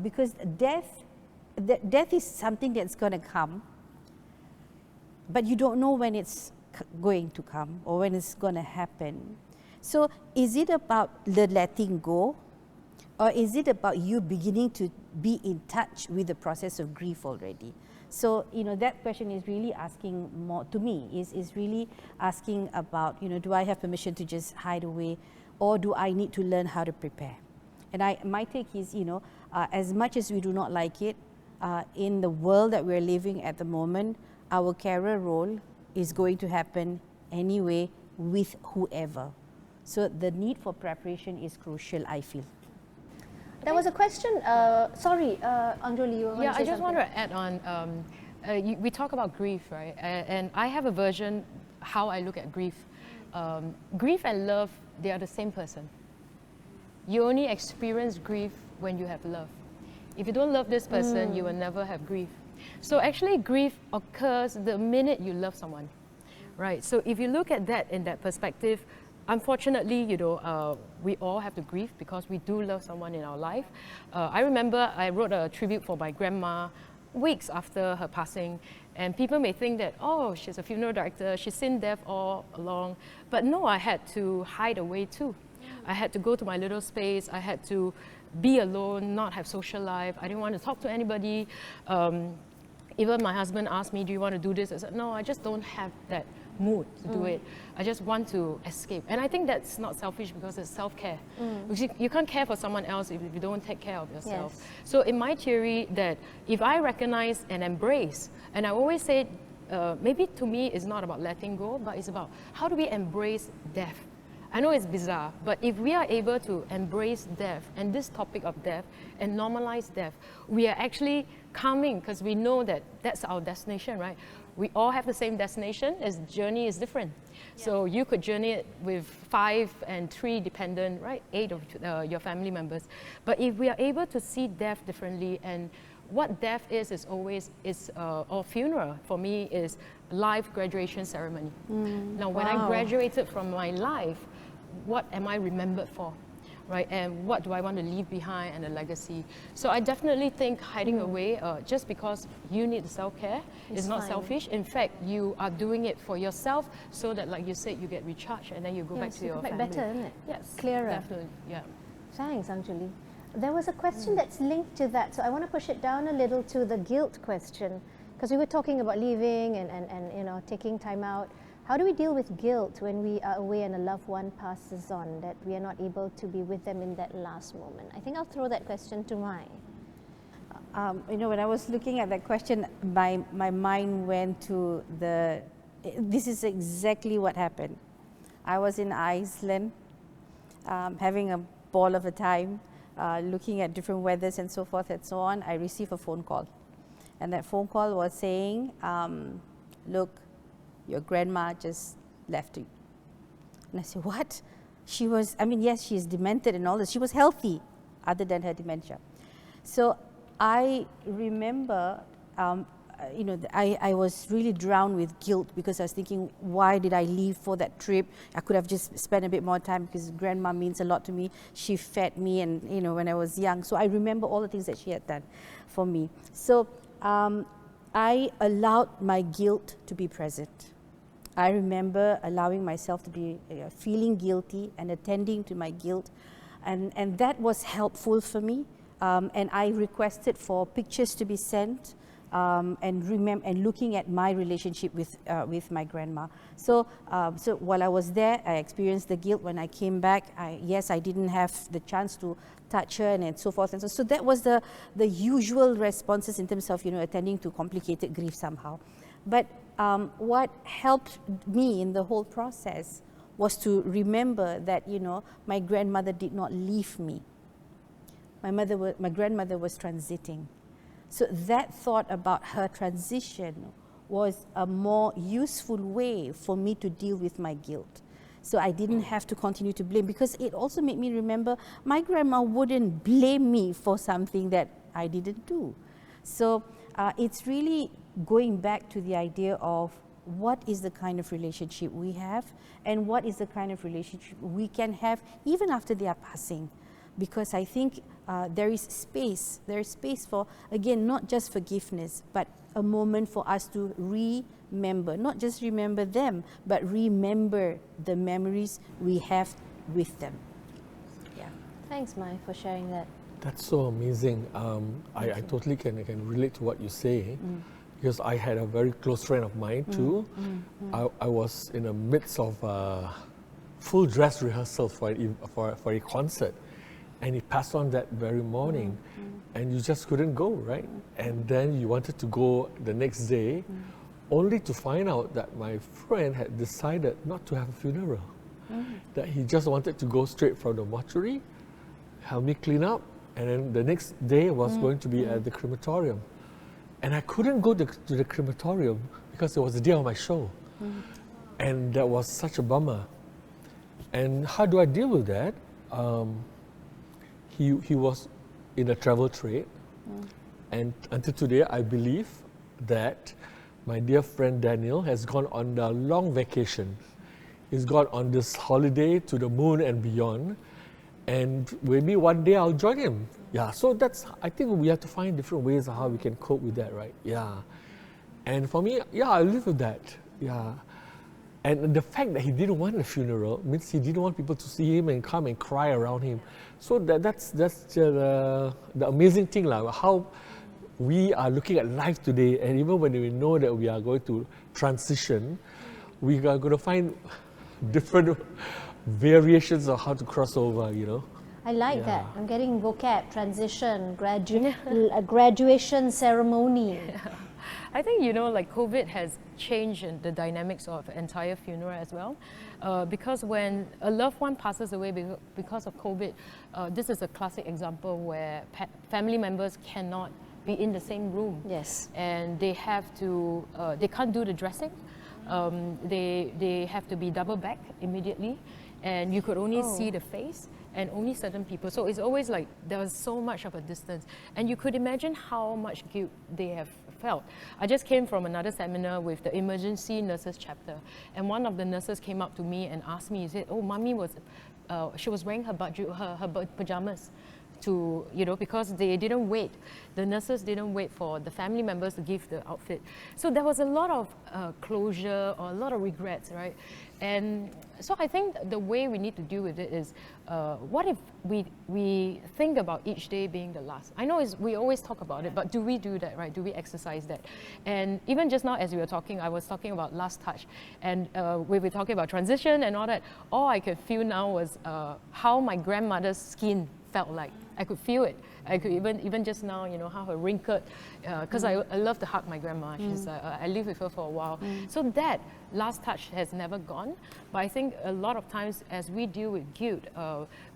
because death is something that's going to come, but you don't know when it's going to come or when it's going to happen. So is it about the letting go, or is it about you beginning to be in touch with the process of grief already? So that question is really asking more to me, is really asking about, do I have permission to just hide away, or do I need to learn how to prepare? And my take is, as much as we do not like it, in the world that we're living at the moment, our carer role is going to happen anyway with whoever. So the need for preparation is crucial, I feel. There was a question, sorry, Angjolie, you were going to say Yeah, I just something. want to add on, we talk about grief, right? And I have a version how I look at grief. Grief and love, they are the same person. You only experience grief when you have love. If you don't love this person, you will never have grief. So actually, grief occurs the minute you love someone, right? So if you look at that in that perspective, unfortunately, we all have to grieve because we do love someone in our life. I remember I wrote a tribute for my grandma weeks after her passing, and people may think that, oh, she's a funeral director, she's seen death all along. But no, I had to hide away too. I had to go to my little space, I had to be alone, not have social life. I didn't want to talk to anybody. Even my husband asked me, do you want to do this? I said, no, I just don't have that mood to do it. I just want to escape. And I think that's not selfish, because it's self-care. You can't care for someone else if you don't take care of yourself. Yes. So in my theory, that if I recognize and embrace, and I always say, maybe to me it's not about letting go, but it's about how do we embrace death? I know it's bizarre, but if we are able to embrace death and this topic of death and normalize death, we are actually coming, because we know that that's our destination, right? we all have the same destination, as journey is different. So you could journey it with 5 and 3 dependent, right? 8 of your family members. But if we are able to see death differently, and what death is always, or funeral for me is life graduation ceremony. Now, when I graduated from my life, what am I remembered for? Right, and what do I want to leave behind and a legacy? So I definitely think hiding away just because you need the self-care is not selfish. In fact, you are doing it for yourself so that, like you said, you get recharged and then you go back to your family. Better, isn't it? Yes, Clearer. definitely, yeah. Thanks, Angjolie. There was a question that's linked to that, so I want to push it down a little to the guilt question, because we were talking about leaving and you know, taking time out. How do we deal with guilt when we are away and a loved one passes on, that we are not able to be with them in that last moment? I think I'll throw that question to Mai. You know, when I was looking at that question, my mind went to this is exactly what happened. I was in Iceland, having a ball of a time, looking at different weathers and so forth and so on. I received a phone call. And that phone call was saying, look, your grandma just left you. And I said, what? She was, I mean, yes, she's demented and all this. She was healthy, other than her dementia. So I remember, you know, I was really drowned with guilt, because I was thinking, why did I leave for that trip? I could have just spent a bit more time, because grandma means a lot to me. She fed me, and you know, when I was young. So I remember all the things that she had done for me. So I allowed my guilt to be present. I remember allowing myself to be feeling guilty and attending to my guilt, and that was helpful for me. And I requested for pictures to be sent, and looking at my relationship with my grandma. So while I was there, I experienced the guilt. When I came back, yes, I didn't have the chance to touch her and so forth and so. So that was the usual responses in terms of, you know, attending to complicated grief somehow. But what helped me in the whole process was to remember that, you know, my grandmother did not leave me. My grandmother was transiting. So that thought about her transition was a more useful way for me to deal with my guilt. So I didn't have to continue to blame, because it also made me remember my grandma wouldn't blame me for something that I didn't do. So it's really going back to the idea of what is the kind of relationship we have, and what is the kind of relationship we can have even after they are passing. Because I think there is space for, again, not just forgiveness, but a moment for us to remember, not just remember them, but remember the memories we have with them. Yeah. Thanks, Mai, for sharing that. That's so amazing. I totally can relate to what you say, because I had a very close friend of mine too. I was in the midst of a full dress rehearsal for a concert, and he passed on that very morning, and you just couldn't go, right? And then you wanted to go the next day, only to find out that my friend had decided not to have a funeral, that he just wanted to go straight from the mortuary, help me clean up, and then the next day was going to be at the crematorium. And I couldn't go to the crematorium because it was the day of my show. And that was such a bummer. And how do I deal with that? He was in a travel trade. And until today, I believe that my dear friend Daniel has gone on a long vacation. He's gone on this holiday to the moon and beyond. And maybe one day I'll join him. Yeah, so I think we have to find different ways of how we can cope with that, right? Yeah. And for me, yeah, I live with that. Yeah. And the fact that he didn't want a funeral means he didn't want people to see him and come and cry around him. So that's the amazing thing, like, how we are looking at life today, and even when we know that we are going to transition, we are going to find different variations of how to cross over, you know. I like that. I'm getting vocab, transition, graduation ceremony. I think, you know, like COVID has changed the dynamics of entire funeral as well. Because when a loved one passes away because of COVID, this is a classic example where family members cannot be in the same room. Yes. And they have to, they can't do the dressing. They have to be double back immediately, and you could only see the face and only certain people. So it's always like there was so much of a distance, and you could imagine how much guilt they have felt. I just came from another seminar with the emergency nurses chapter, and one of the nurses came up to me and asked me, he said, "Oh, mommy was, she was wearing her pajamas." To, you know, because they didn't wait, the nurses didn't wait for the family members to give the outfit. So there was a lot of closure or a lot of regrets, right? And so I think the way we need to deal with it is, what if we think about each day being the last? I know we always talk about it, but do we do that, right? Do we exercise that? And even just now as we were talking, I was talking about last touch, and we were talking about transition and all that. All I could feel now was how my grandmother's skin felt like. I could feel it. I could even just now, you know, how her wrinkled, because I love to hug my grandma. She's, I lived with her for a while. So that last touch has never gone. But I think a lot of times as we deal with guilt,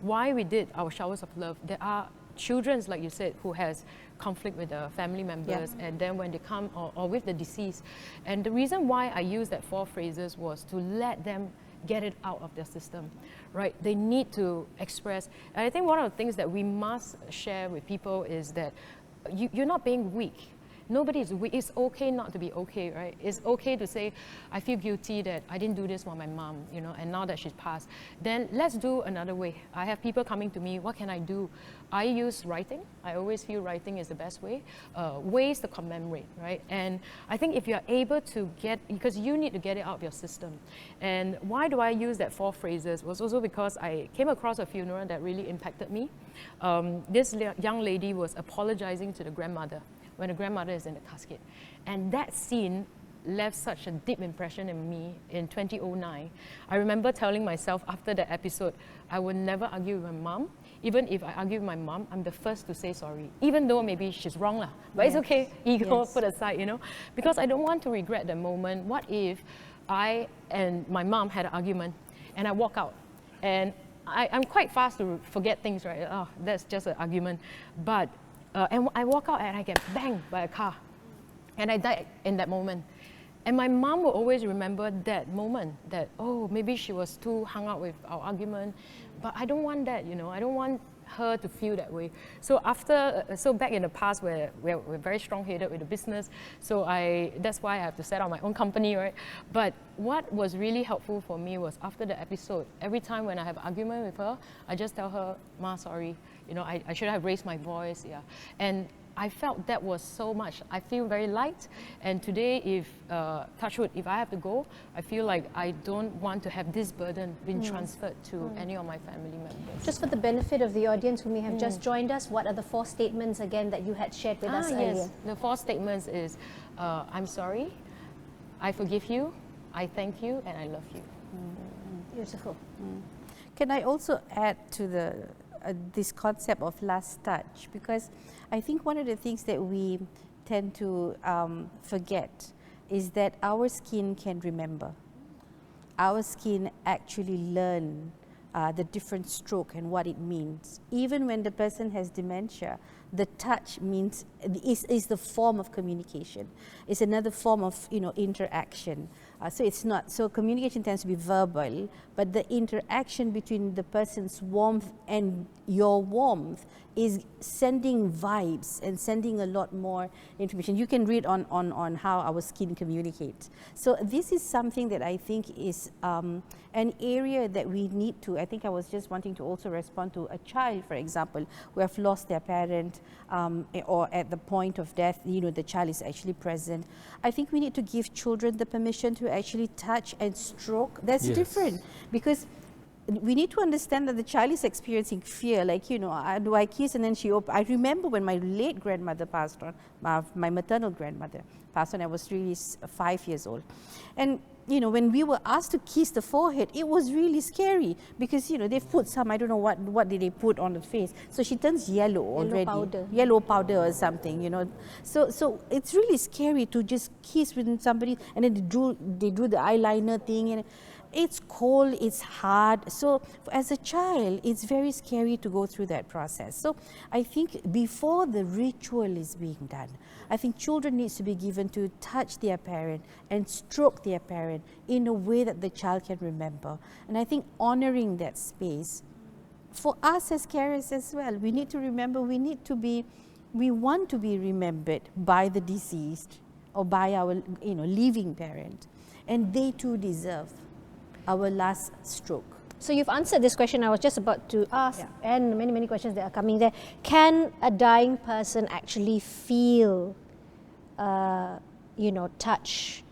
why we did our showers of love, there are children, like you said, who has conflict with the family members, and then when they come, or with the deceased. And the reason why I used that 4 phrases was to let them get it out of their system, right? They need to express. And I think one of the things that we must share with people is that you're not being weak. Nobody is weak. It's okay not to be okay, right? It's okay to say, I feel guilty that I didn't do this for my mom, you know, and now that she's passed. Then let's do another way. I have people coming to me, what can I do? I use writing. I always feel writing is the best way. Ways to commemorate, right? And I think if you're able to because you need to get it out of your system. And why do I use that 4 phrases? Was also because I came across a funeral that really impacted me. This young lady was apologizing to the grandmother when the grandmother is in the casket. And that scene left such a deep impression in me in 2009. I remember telling myself after that episode, I will never argue with my mom. Even if I argue with my mom, I'm the first to say sorry, even though maybe she's wrong lah. But it's okay, ego put aside, you know, because I don't want to regret the moment. What if I and my mom had an argument and I walk out, and I'm quite fast to forget things, right? Oh, that's just an argument. But and I walk out and I get banged by a car, and I died in that moment. And my mom will always remember that moment, that, oh, maybe she was too hung up with our argument. But I don't want that, you know, I don't want her to feel that way. So so back in the past where we're very strong-headed with the business, so that's why I have to set up my own company, right? But what was really helpful for me was after the episode, every time when I have an argument with her, I just tell her, Ma, sorry, you know, I should have raised my voice, yeah. And I felt that was so much. I feel very light, and today, if touch wood, if I have to go, I feel like I don't want to have this burden being transferred to any of my family members. Just for the benefit of the audience who may have just joined us, what are the 4 statements again that you had shared with us earlier? Yes, the 4 statements is, I'm sorry, I forgive you, I thank you, and I love you. Beautiful. Can I also add to this concept of last touch, because I think one of the things that we tend to forget is that our skin can remember. Our skin actually learn the different stroke and what it means. Even when the person has dementia, the touch is the form of communication. It's another form of, you know, interaction. So communication tends to be verbal, but the interaction between the person's warmth and your warmth is sending vibes and sending a lot more information. You can read on how our skin communicates. So this is something that I think is an area that we need to, I think I was just wanting to also respond to a child, for example, who have lost their parent, or at the point of death, you know, the child is actually present. I think we need to give children the permission to actually touch and stroke. That's different, because we need to understand that the child is experiencing fear, like, you know, do I kiss and then she I remember when my late grandmother passed on, my maternal grandmother passed on, I was really 5 years old. And, you know, when we were asked to kiss the forehead, it was really scary because, you know, they've put some, I don't know what did they put on the face. So she turns yellow already. Yellow powder or something, you know. So it's really scary to just kiss with somebody, and then they drew the eyeliner thing. it's cold, it's hard. So as a child, it's very scary to go through that process. So I think before the ritual is being done, I think children needs to be given to touch their parent and stroke their parent in a way that the child can remember. And I think honoring that space for us as carers as well, we need to remember, we want to be remembered by the deceased or by our living parent, and they too deserve our last stroke. So you've answered this question I was just about to ask, and many questions that are coming there. Can a dying person actually feel, touch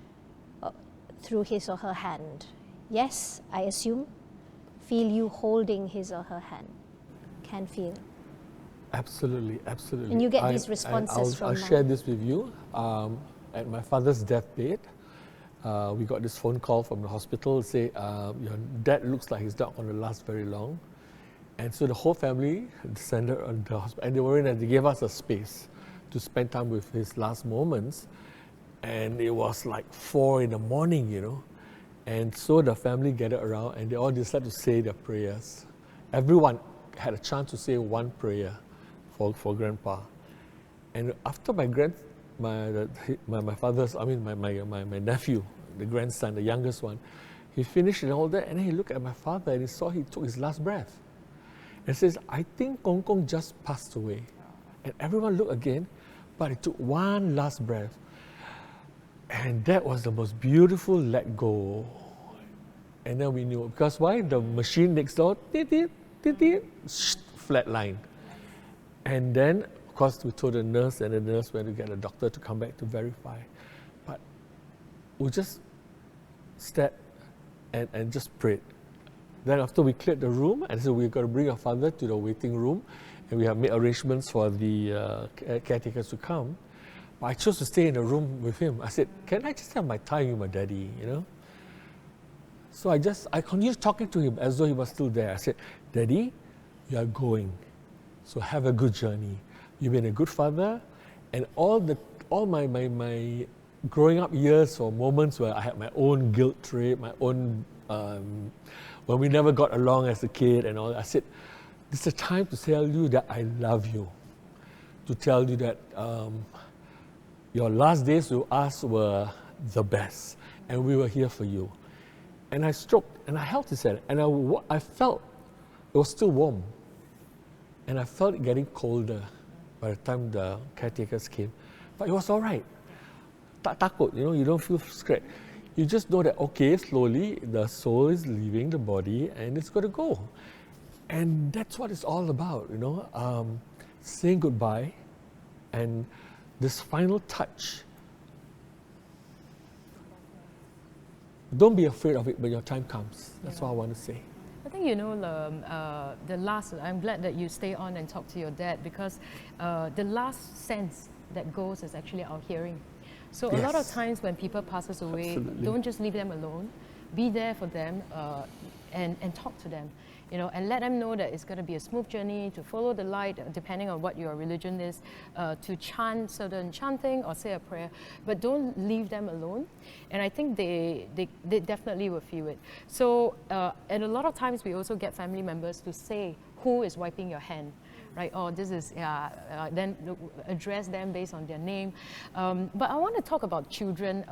through his or her hand? Yes, I assume. Feel you holding his or her hand. Can feel. Absolutely, absolutely. And you get these responses from I'll share this with you. At my father's deathbed, we got this phone call from the hospital say, your dad looks like he's not going to last very long. And so the whole family descended on the hospital, and they were in and they gave us a space to spend time with his last moments. And it was like 4 in the morning, And so the family gathered around and they all decided to say their prayers. Everyone had a chance to say one prayer for Grandpa. And after my nephew, the grandson, the youngest one, he finished and all that, and then he looked at my father and he saw he took his last breath. And says, I think Kong Kong just passed away. And everyone looked again, but he took one last breath. And that was the most beautiful let go. And then we knew, because why? The machine next door, flat line. And then, of course, we told the nurse, and the nurse went to get a doctor to come back to verify. But we just stepped and just prayed. Then after we cleared the room, and so we got to bring our father to the waiting room, and we have made arrangements for the caretakers to come. But I chose to stay in the room with him. I said, can I just have my time with my daddy, So I continued talking to him as though he was still there. I said, Daddy, you are going. So have a good journey. You've been a good father, and all my growing up years or moments where I had my own guilt trip, my own when we never got along as a kid and all. I said, this is a time to tell you that I love you, to tell you that your last days with us were the best, and we were here for you. And I stroked and I held his hand, and I felt it was still warm. And I felt it getting colder by the time the caretakers came. But it was all right. Tak takut, you don't feel scared. You just know that, okay, slowly the soul is leaving the body and it's going to go. And that's what it's all about, saying goodbye and this final touch. Don't be afraid of it when your time comes. That's what I want to say. I think the last, I'm glad that you stay on and talk to your dad, because the last sense that goes is actually our hearing. So a lot of times when people pass us away, don't just leave them alone. Be there for them and talk to them, and let them know that it's going to be a smooth journey, to follow the light, depending on what your religion is, to chant certain chanting or say a prayer, but don't leave them alone. And I think they definitely will feel it. So, and a lot of times we also get family members to say who is wiping your hand, right? Oh, this is, then address them based on their name. But I want to talk about children,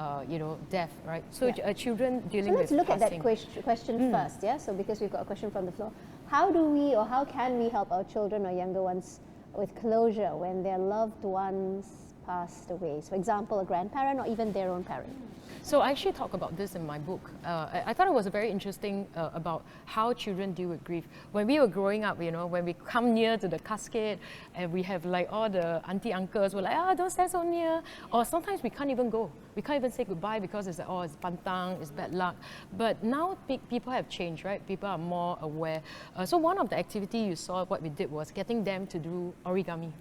death, right? So children dealing with passing. So let's look at that question first, yeah? So because we've got a question from the floor. How do we, or how can we help our children or younger ones with closure when their loved ones passed away? So for example, a grandparent or even their own parent. So I actually talk about this in my book. I thought it was very interesting about how children deal with grief. When we were growing up, when we come near to the casket and we have like all the auntie uncles were like, don't stand so near. Or sometimes we can't even go. We can't even say goodbye because it's like, it's pantang, it's bad luck. But now people have changed, right? People are more aware. So one of the activity you saw, what we did was getting them to do origami.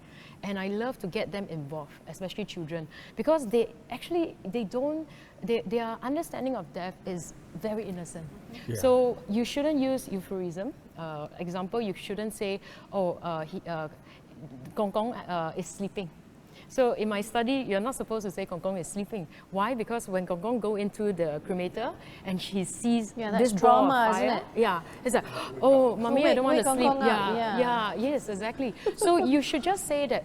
And I love to get them involved, especially children, because their understanding of death is very innocent. Yeah. So you shouldn't use euphemism. Example, you shouldn't say, Gong Gong is sleeping. So in my study, you're not supposed to say Kong Kong is sleeping. Why? Because when Kong Kong go into the cremator and he sees that's this ball of trauma, fire, isn't it? yeah, it's like, oh, mommy, I don't want wake to Kong sleep. Kong up, yeah. Yes, exactly. So you should just say that,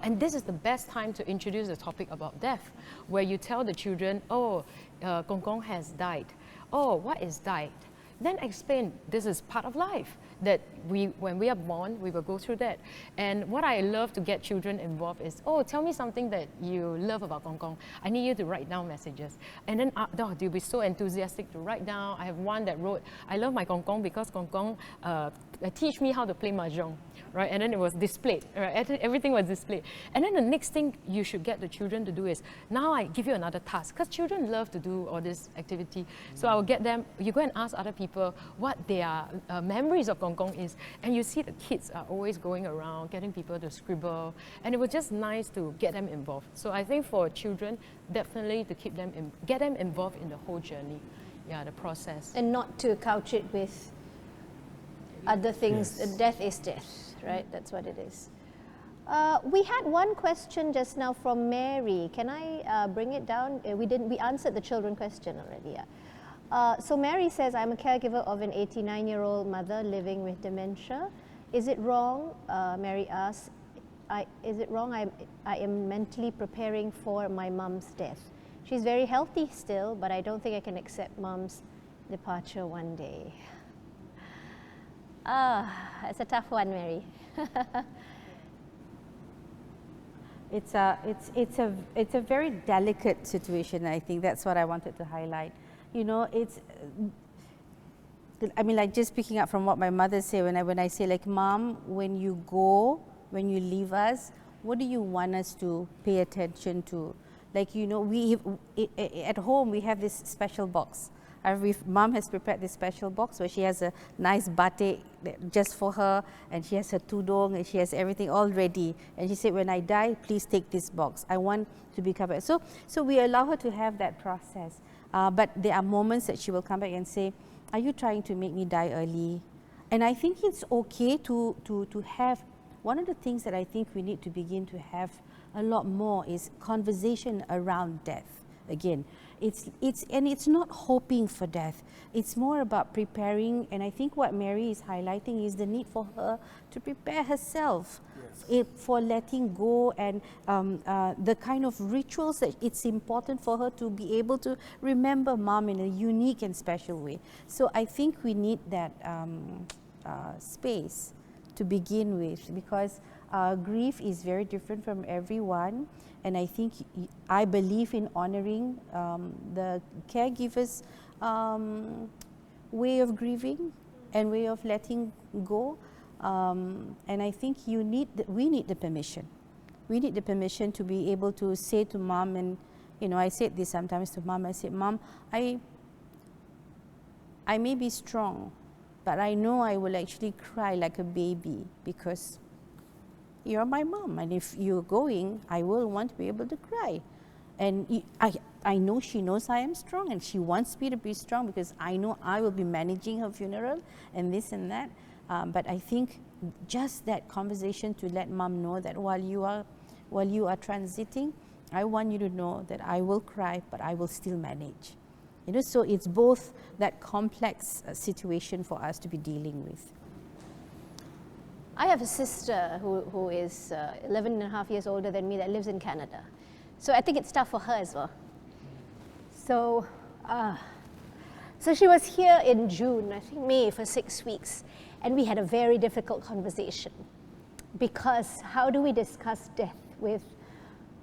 and this is the best time to introduce the topic about death, where you tell the children, Kong Kong has died. Oh, what is died? Then explain, this is part of life, that when we are born, we will go through that. And what I love to get children involved is, tell me something that you love about Kong Kong. I need you to write down messages. And then they'll be so enthusiastic to write down. I have one that wrote, I love my Kong Kong because Kong Kong teach me how to play mahjong. Right, and then it was displayed, right? Everything was displayed. And then the next thing you should get the children to do is, now I give you another task, because children love to do all this activity. So I will get them, you go and ask other people what their memories of Kong Kong is, and you see the kids are always going around, getting people to scribble, and it was just nice to get them involved. So I think for children, definitely to keep them, get them involved in the whole journey, the process. And not to couch it with other things. Yes. Death is death, right? That's what it is. We had one question just now from Mary. Can I bring it down? We answered the children question already. Yeah. So Mary says, I'm a caregiver of an 89-year-old mother living with dementia. Is it wrong? Mary asks. Is it wrong? I am mentally preparing for my mom's death. She's very healthy still, but I don't think I can accept mom's departure one day. It's a tough one, Mary. It's a very delicate situation. I think that's what I wanted to highlight. You know, I mean, like just picking up from what my mother said when I say like, Mom, when you go, when you leave us, what do you want us to pay attention to? Like, you know, at home we have this special box. Mom has prepared this special box where she has a nice batik just for her, and she has her tudung, and she has everything all ready. And she said, when I die, please take this box. I want to be covered. So we allow her to have that process. But there are moments that she will come back and say, are you trying to make me die early? And I think it's okay to have, one of the things that I think we need to begin to have a lot more is conversation around death. Again, it's not hoping for death. It's more about preparing, and I think what Mary is highlighting is the need for her to prepare herself for letting go, and the kind of rituals that it's important for her to be able to remember Mom in a unique and special way. So I think we need that space to begin with, because grief is very different from everyone. And I think I believe in honoring the caregiver's way of grieving and way of letting go. And I think we need the permission. We need the permission to be able to say to Mom, and you know, I said this sometimes to Mom. I said, Mom, I may be strong, but I know I will actually cry like a baby because you're my mom, and if you're going, I will want to be able to cry. And I know she knows I am strong, and she wants me to be strong because I know I will be managing her funeral and this and that. But I think just that conversation to let Mom know that while you are transiting, I want you to know that I will cry, but I will still manage. You know, so it's both that complex situation for us to be dealing with. I have a sister who is 11 and a half years older than me that lives in Canada. So I think it's tough for her as well. So she was here in June, I think May, for 6 weeks. And we had a very difficult conversation. Because how do we discuss death with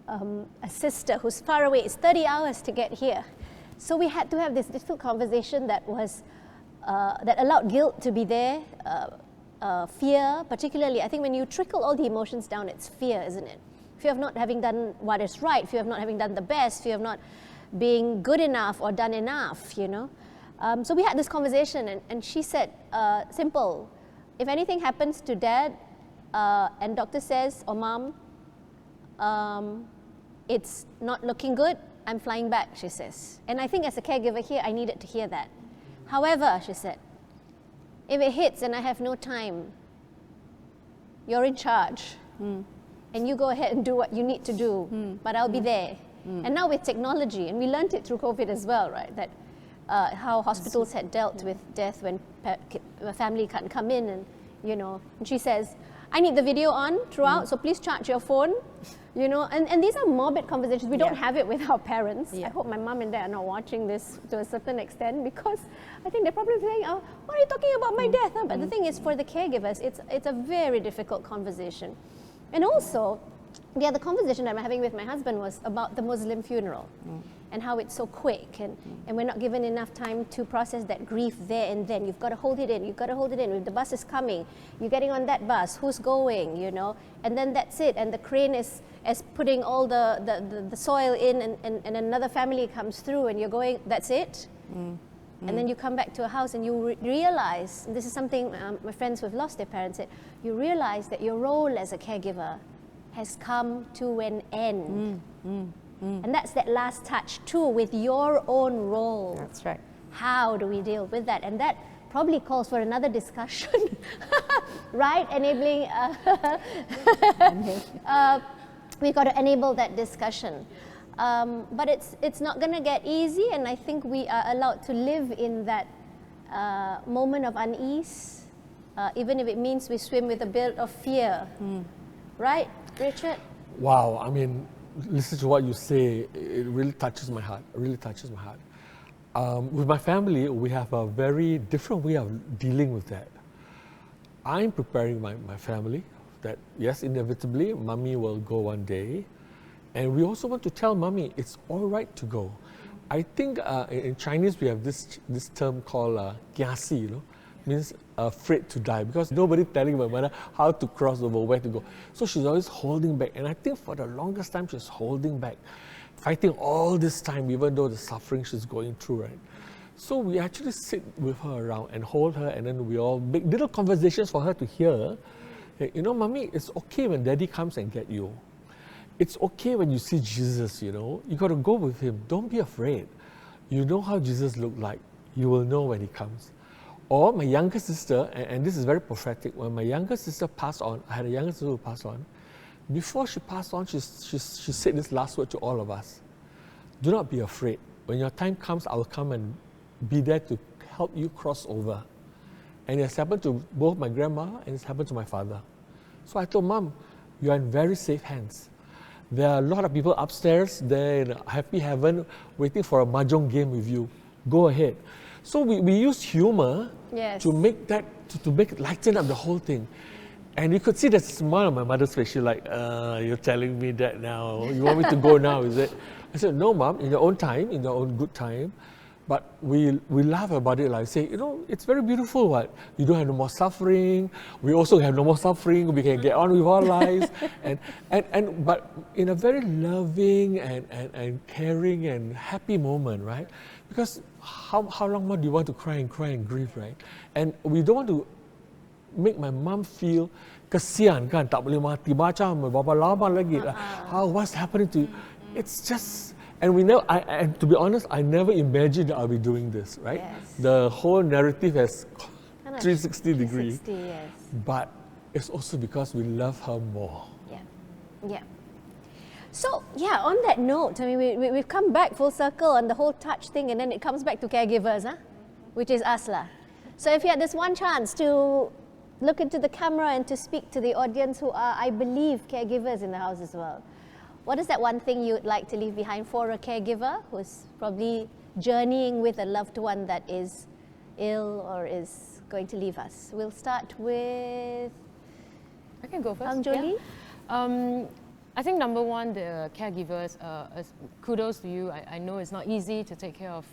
a sister who's far away? It's 30 hours to get here. So we had to have this difficult conversation that was, that allowed guilt to be there, fear, particularly. I think when you trickle all the emotions down, it's fear, isn't it? Fear of not having done what is right, fear of not having done the best, fear of not being good enough or done enough, you know. So we had this conversation, and she said, simple, if anything happens to Dad, and doctor says, or Mom, it's not looking good, I'm flying back, she says. And I think as a caregiver here, I needed to hear that. However, she said, if it hits and I have no time, you're in charge. And and you go ahead and do what you need to do, but I'll be there. And now with technology, and we learned it through COVID as well, right? That how hospitals had dealt with death when a family can't come in, and and she says, I need the video on throughout, so please charge your phone. And these are morbid conversations. We don't have it with our parents. I hope my mom and dad are not watching this to a certain extent, because I think they're probably saying, oh, what are you talking about my death? Huh? But the thing is, for the caregivers, it's a very difficult conversation. And also, the other conversation that I'm having with my husband was about the Muslim funeral and how it's so quick, and we're not given enough time to process that grief there and then. You've got to hold it in. You've got to hold it in. If the bus is coming, you're getting on that bus. Who's going? And then that's it. And the crane is putting all the soil in, and another family comes through, and you're going. That's it. And then you come back to a house, and you realize, and this is something my friends who've lost their parents said, you realize that your role as a caregiver has come to an end. And that's that last touch too, with your own role. That's right. How do we deal with that? And that probably calls for another discussion, right? Enabling, we've got to enable that discussion. But it's not going to get easy, and I think we are allowed to live in that moment of unease, even if it means we swim with a bit of fear. Right, Richard? Wow, I mean, listen to what you say, it really touches my heart, it really touches my heart. With my family, we have a very different way of dealing with that. I'm preparing my family that, yes, inevitably, mommy will go one day. And we also want to tell mommy it's all right to go. I think in Chinese, we have this term called kiasi, means afraid to die, because nobody telling my mother how to cross over, where to go. So she's always holding back, and I think for the longest time she's holding back, fighting all this time, even though the suffering she's going through, right? So we actually sit with her around and hold her, and then we all make little conversations for her to hear. Mommy, it's okay when daddy comes and get you. It's okay when you see Jesus, you got to go with him. Don't be afraid. You know how Jesus looked like. You will know when he comes. Or my younger sister, and this is very prophetic, when my younger sister passed on, I had a younger sister who passed on. Before she passed on, she said this last word to all of us. Do not be afraid. When your time comes, I will come and be there to help you cross over. And it's happened to both my grandma and it's happened to my father. So I told Mom, you are in very safe hands. There are a lot of people upstairs there in happy heaven waiting for a mahjong game with you. Go ahead. So we use humor to make that, to make it lighten up the whole thing. And you could see the smile on my mother's face. She's like, you're telling me that now. You want me to go now, is it? I said, no, Mom, in your own time, in your own good time. But we laugh about it, like say, it's very beautiful, what? You don't have no more suffering. We also have no more suffering. We can get on with our lives. But in a very loving and caring and happy moment, right? Because how long more do you want to cry and grieve, right? And we don't want to make my mom feel kesian kan, tak boleh mati macam berapa lama lagi. What's happening to you? It's just, and and to be honest, I never imagined that I'll be doing this, right? Yes. The whole narrative has 360 degrees. 360, yes. But it's also because we love her more. Yeah. So, on that note, I mean, we've come back full circle on the whole touch thing, and then it comes back to caregivers, which is us lah. So if you had this one chance to look into the camera and to speak to the audience who are, I believe, caregivers in the house as well, what is that one thing you'd like to leave behind for a caregiver who's probably journeying with a loved one that is ill or is going to leave us? We'll start with... I can go first. Angjolie? Yeah. I think number one, the caregivers, kudos to you. I know it's not easy to take care of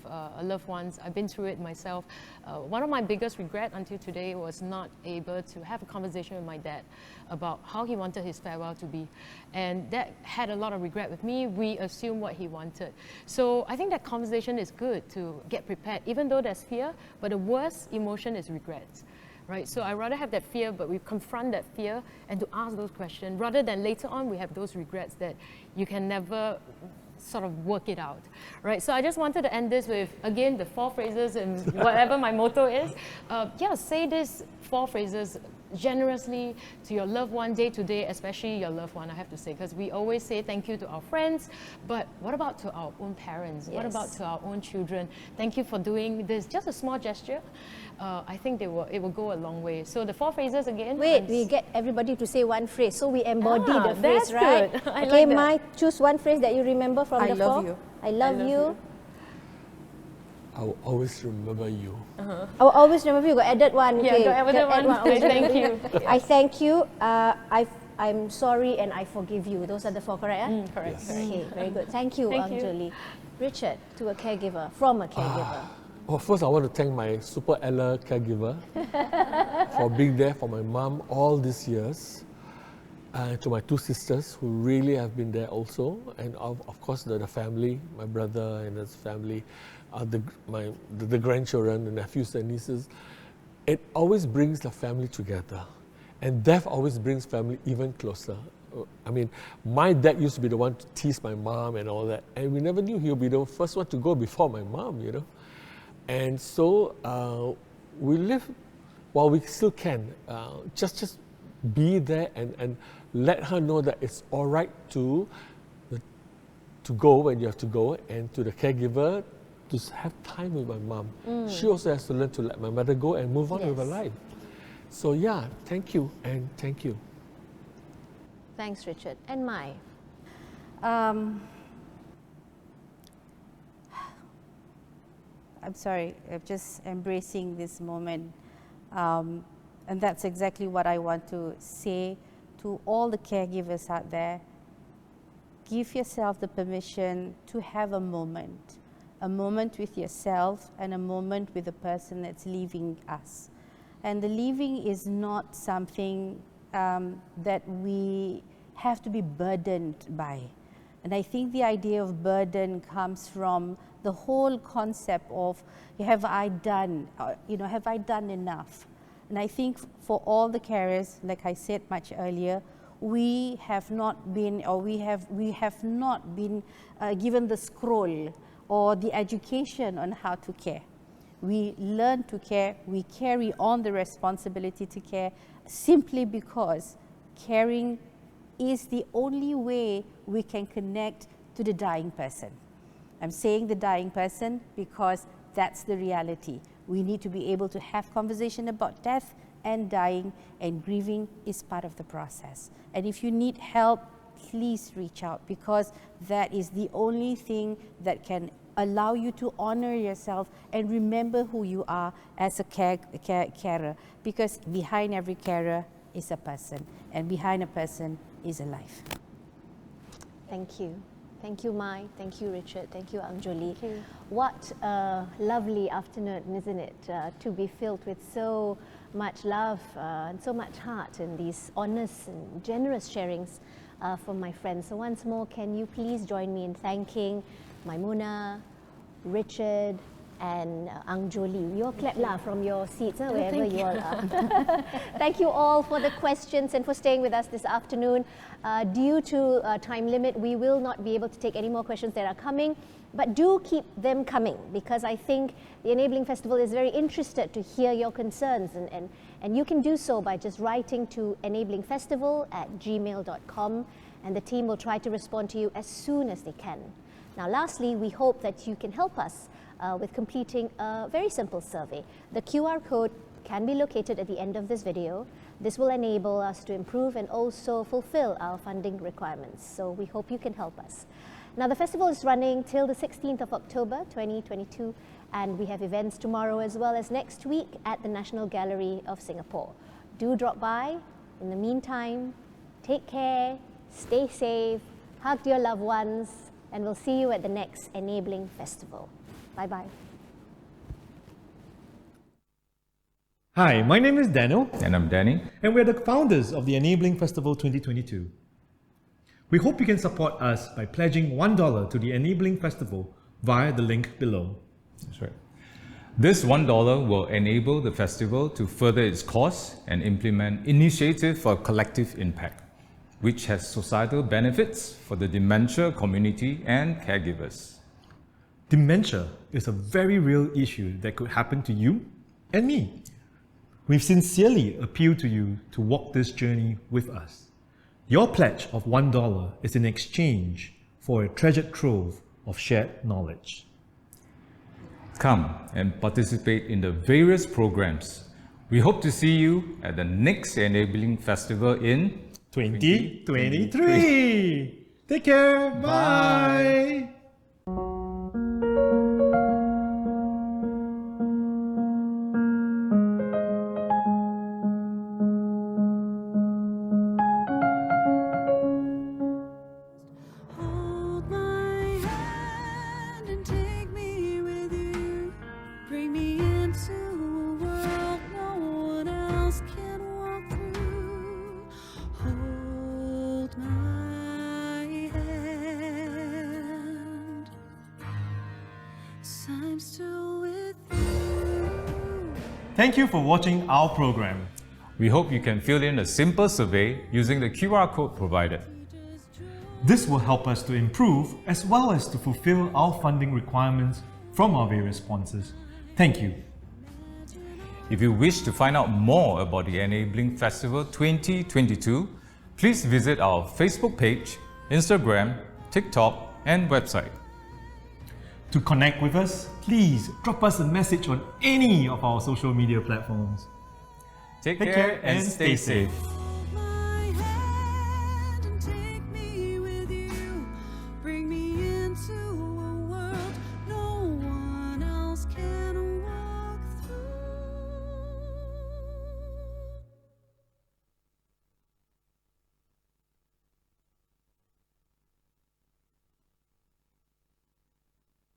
loved ones. I've been through it myself. One of my biggest regrets until today was not able to have a conversation with my dad about how he wanted his farewell to be. And that had a lot of regret with me. We assumed what he wanted. So I think that conversation is good to get prepared, even though there's fear, but the worst emotion is regrets. Right, so I'd rather have that fear, but we confront that fear and to ask those questions, rather than later on we have those regrets that you can never sort of work it out, right? So I just wanted to end this with, again, the 4 phrases and whatever my motto is. Yeah, say these 4 phrases generously to your loved one day to day, especially your loved one, I have to say, because we always say thank you to our friends, but what about to our own parents? What about to our own children? Thank you for doing this, just a small gesture. I think it will go a long way. So the 4 phrases again. Wait, we get everybody to say one phrase, so we embody the that's phrase, right? good. I Okay, like that. Mai, choose one phrase that you remember from I the love 4. you. I love you. I will always remember you. I will always remember you. Got added one. Yeah, Okay, got added one. always Okay, thank remember you. I thank you. I'm sorry and I forgive you. Those are the 4, correct? Correct. Yes. Okay, very good. Thank you, Thank you. Angjolie. Richard, to a caregiver, from a caregiver. Well, first I want to thank my super Ella caregiver for being there for my mom all these years. And to my 2 sisters who really have been there also. And of course the family, my brother and his family, the grandchildren, the nephews and nieces. It always brings the family together. And death always brings family even closer. I mean, my dad used to be the one to tease my mom and all that. And we never knew he'll be the first one to go before my mom, you know. And so we live while we still can. Just be there and let her know that it's all right to go when you have to go, and to the caregiver to have time with my mom. She also has to learn to let my mother go and move on with her life. So yeah, thank you and thank you. Thanks, Richard. And Mai. I'm sorry, I'm just embracing this moment. And that's exactly what I want to say to all the caregivers out there. Give yourself the permission to have a moment with yourself and a moment with the person that's leaving us. And the leaving is not something that we have to be burdened by. And I think the idea of burden comes from the whole concept of, have I done enough? And I think for all the carers, like I said much earlier, we have not been given the scroll or the education on how to care. We learn to care, we carry on the responsibility to care simply because caring is the only way we can connect to the dying person. I'm saying the dying person because that's the reality. We need to be able to have conversation about death and dying, and grieving is part of the process. And if you need help, please reach out, because that is the only thing that can allow you to honor yourself and remember who you are as a carer, because behind every carer is a person, and behind a person is a life. Thank you. Thank you, Mai. Thank you, Richard. Thank you, Angjolie. What a lovely afternoon, isn't it? To be filled with so much love and so much heart, and these honest and generous sharings from my friends. So once more, can you please join me in thanking Maimuna, Richard, and Angjolie. You all clap lah from your seats, wherever you all are. Thank you all for the questions and for staying with us this afternoon. Due to time limit, we will not be able to take any more questions that are coming, but do keep them coming, because I think the Enabling Festival is very interested to hear your concerns, and you can do so by just writing to enablingfestival@gmail.com, and the team will try to respond to you as soon as they can. Now lastly, we hope that you can help us with completing a very simple survey. The QR code can be located at the end of this video. This will enable us to improve and also fulfill our funding requirements. So we hope you can help us. Now the festival is running till the 16th of October 2022, and we have events tomorrow as well as next week at the National Gallery of Singapore. Do drop by. In the meantime, take care, stay safe, hug your loved ones, and we'll see you at the next Enabling Festival. Bye-bye. Hi, my name is Daniel, And I'm Danny. and we're the founders of the Enabling Festival 2022. We hope you can support us by pledging $1 to the Enabling Festival via the link below. That's right. This $1 will enable the festival to further its cause and implement initiatives for collective impact. which has societal benefits for the dementia community and caregivers. Dementia is a very real issue that could happen to you and me. We sincerely appeal to you to walk this journey with us. Your pledge of $1 is in exchange for a treasured trove of shared knowledge. Come and participate in the various programs. We hope to see you at the next Enabling Festival in 2023. Take care. Bye. Hold my hand and take me with you. Bring me into a world no one else can walk through. Hold my hand. 'Cause I'm still with you. Thank you for watching our program. We hope you can fill in a simple survey using the QR code provided. This will help us to improve as well as to fulfill our funding requirements from our various sponsors. Thank you. If you wish to find out more about the Enabling Festival 2022, please visit our Facebook page, Instagram, TikTok, and website. To connect with us, please drop us a message on any of our social media platforms. Take care and stay safe.